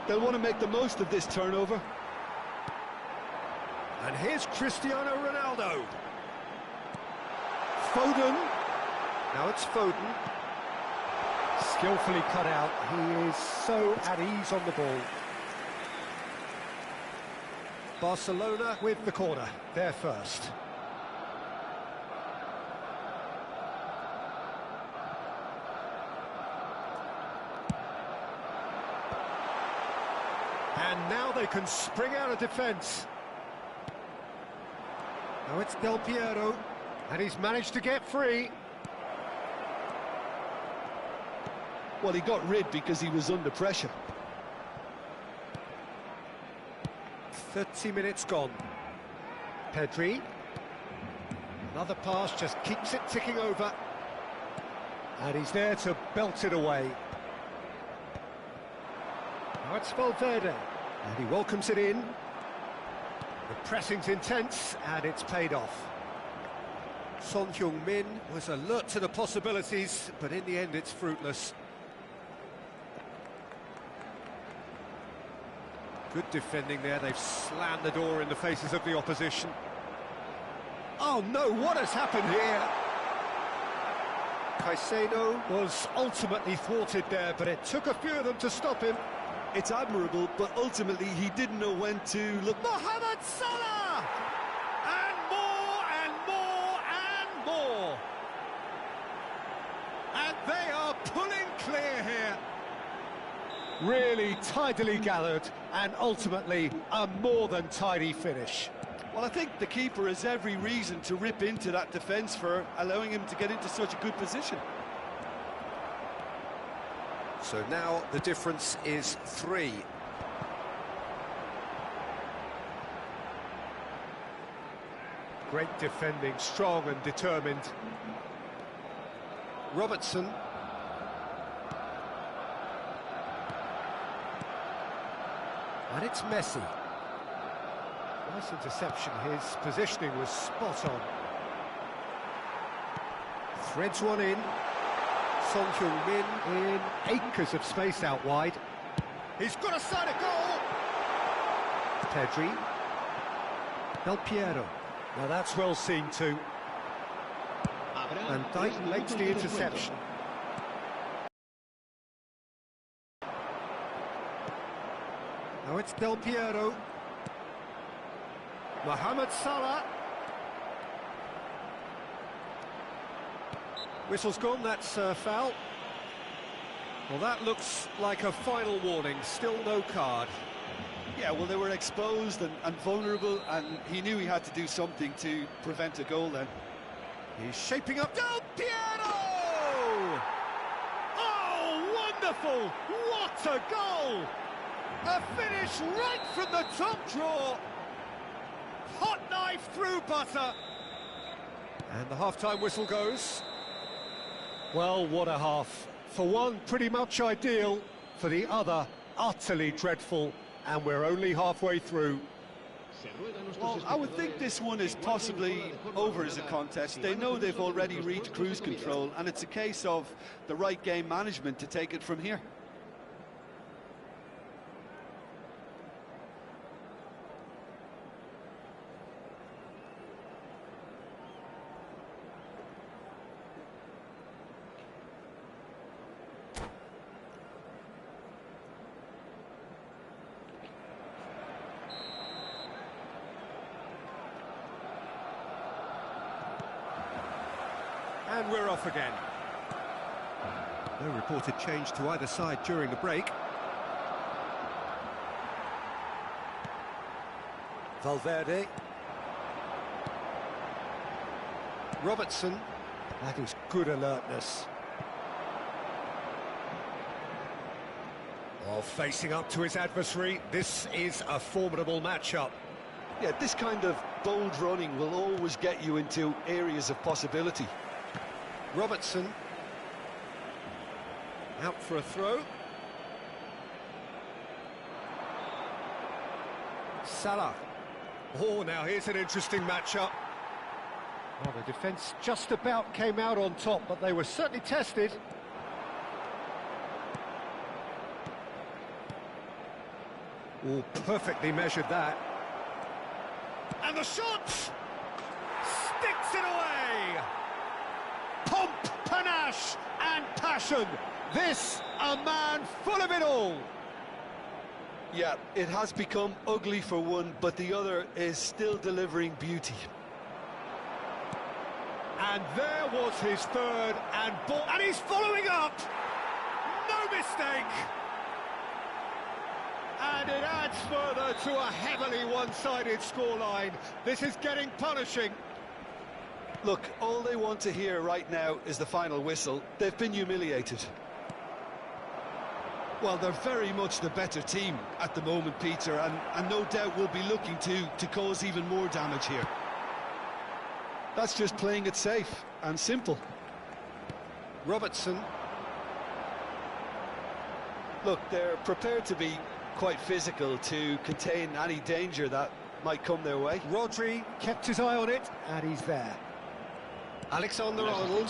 They'll want to make the most of this turnover. And here's Cristiano Ronaldo. Foden. Now it's Foden. Skillfully cut out. He is so at ease on the ball. Barcelona with the corner. They're first. And now they can spring out of defence. Now it's Del Piero, and he's managed to get free. Well, he got rid because he was under pressure. 30 minutes gone. Pedri. Another pass, just keeps it ticking over. And he's there to belt it away. Now it's Valverde, and he welcomes it in. The pressing's intense, and it's paid off. Son Heung-min was alert to the possibilities, but in the end it's fruitless. Good defending there, they've slammed the door in the faces of the opposition. Oh no, what has happened here? Caicedo was ultimately thwarted there, but it took a few of them to stop him. It's admirable, but ultimately he didn't know when to look. Mohamed Salah! And more, and more, and more! And they are pulling clear here. Really tidily gathered, and ultimately a more than tidy finish. Well, I think the keeper has every reason to rip into that defence for allowing him to get into such a good position. So now the difference is 3. Great defending, strong and determined. Robertson. And it's Messi. Nice interception, his positioning was spot on. Threads one in. Son Heung-min in acres of space out wide. He's got a side of goal! Pedri. Del Piero. Now that's well seen too. And Dijk makes the interception. Now it's Del Piero. Mohamed Salah. Whistle's gone, that's foul. Well, that looks like a final warning, still no card. Yeah, well, they were exposed and vulnerable, and he knew he had to do something to prevent a goal then. He's shaping up. Del Piero! Oh, wonderful! What a goal! A finish right from the top draw. Hot knife through butter. And the half-time whistle goes. Well, what a half. For one, pretty much ideal. For the other, utterly dreadful. And we're only halfway through. Well, I would think this one is possibly over as a contest. They know they've already reached cruise control, and it's a case of the right game management to take it from here. And we're off again. No reported change to either side during the break. Valverde. Robertson. That is good alertness. Oh, facing up to his adversary. This is a formidable matchup. Yeah, this kind of bold running will always get you into areas of possibility. Robertson. Out for a throw. Salah. Oh, now here's an interesting matchup. Well, the defence just about came out on top, but they were certainly tested. Oh, perfectly measured that. And the shot! Sticks it away! Pomp, panache and passion. This, a man full of it all. Yeah, it has become ugly for one, but the other is still delivering beauty. And there was his third, and he's following up! No mistake! And it adds further to a heavily one-sided scoreline. This is getting punishing. Look, all they want to hear right now is the final whistle. They've been humiliated. Well, they're very much the better team at the moment, Peter, and no doubt will be looking to cause even more damage here. That's just playing it safe and simple. Robertson. Look, they're prepared to be quite physical to contain any danger that might come their way. Rodri kept his eye on it, and he's there. Alexander-Arnold,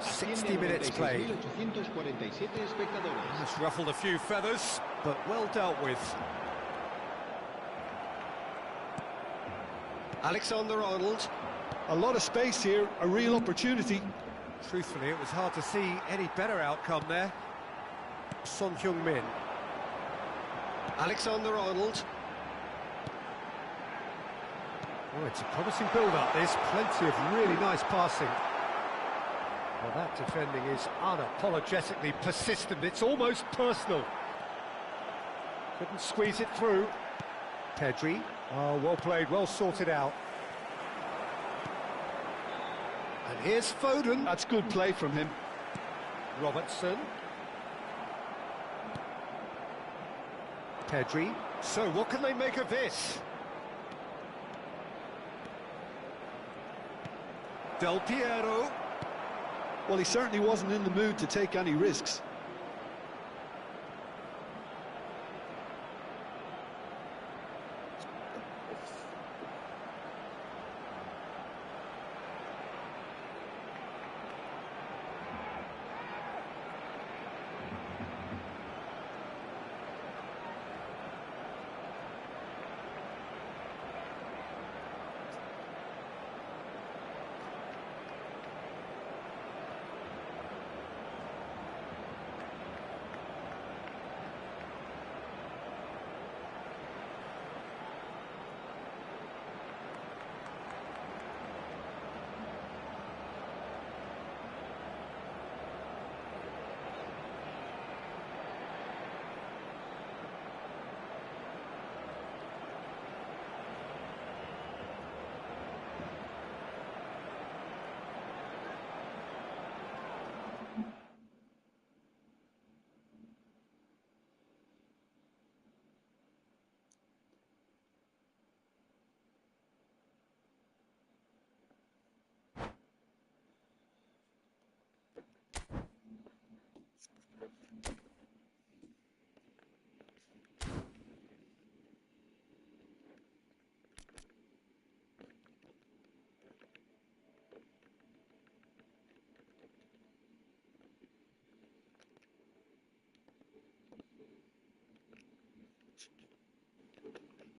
60 minutes played. Just ruffled a few feathers, but well dealt with. Alexander-Arnold. A lot of space here, a real opportunity. Truthfully, it was hard to see any better outcome there. Son Heung-min. Alexander-Arnold. Oh, it's a promising build-up, this. Plenty of really nice passing. Well, that defending is unapologetically persistent. It's almost personal. Couldn't squeeze it through. Pedri. Oh, well played, well sorted out. And here's Foden. That's good play from him. Robertson. Pedri. So, what can they make of this? Del Piero. Well, he certainly wasn't in the mood to take any risks.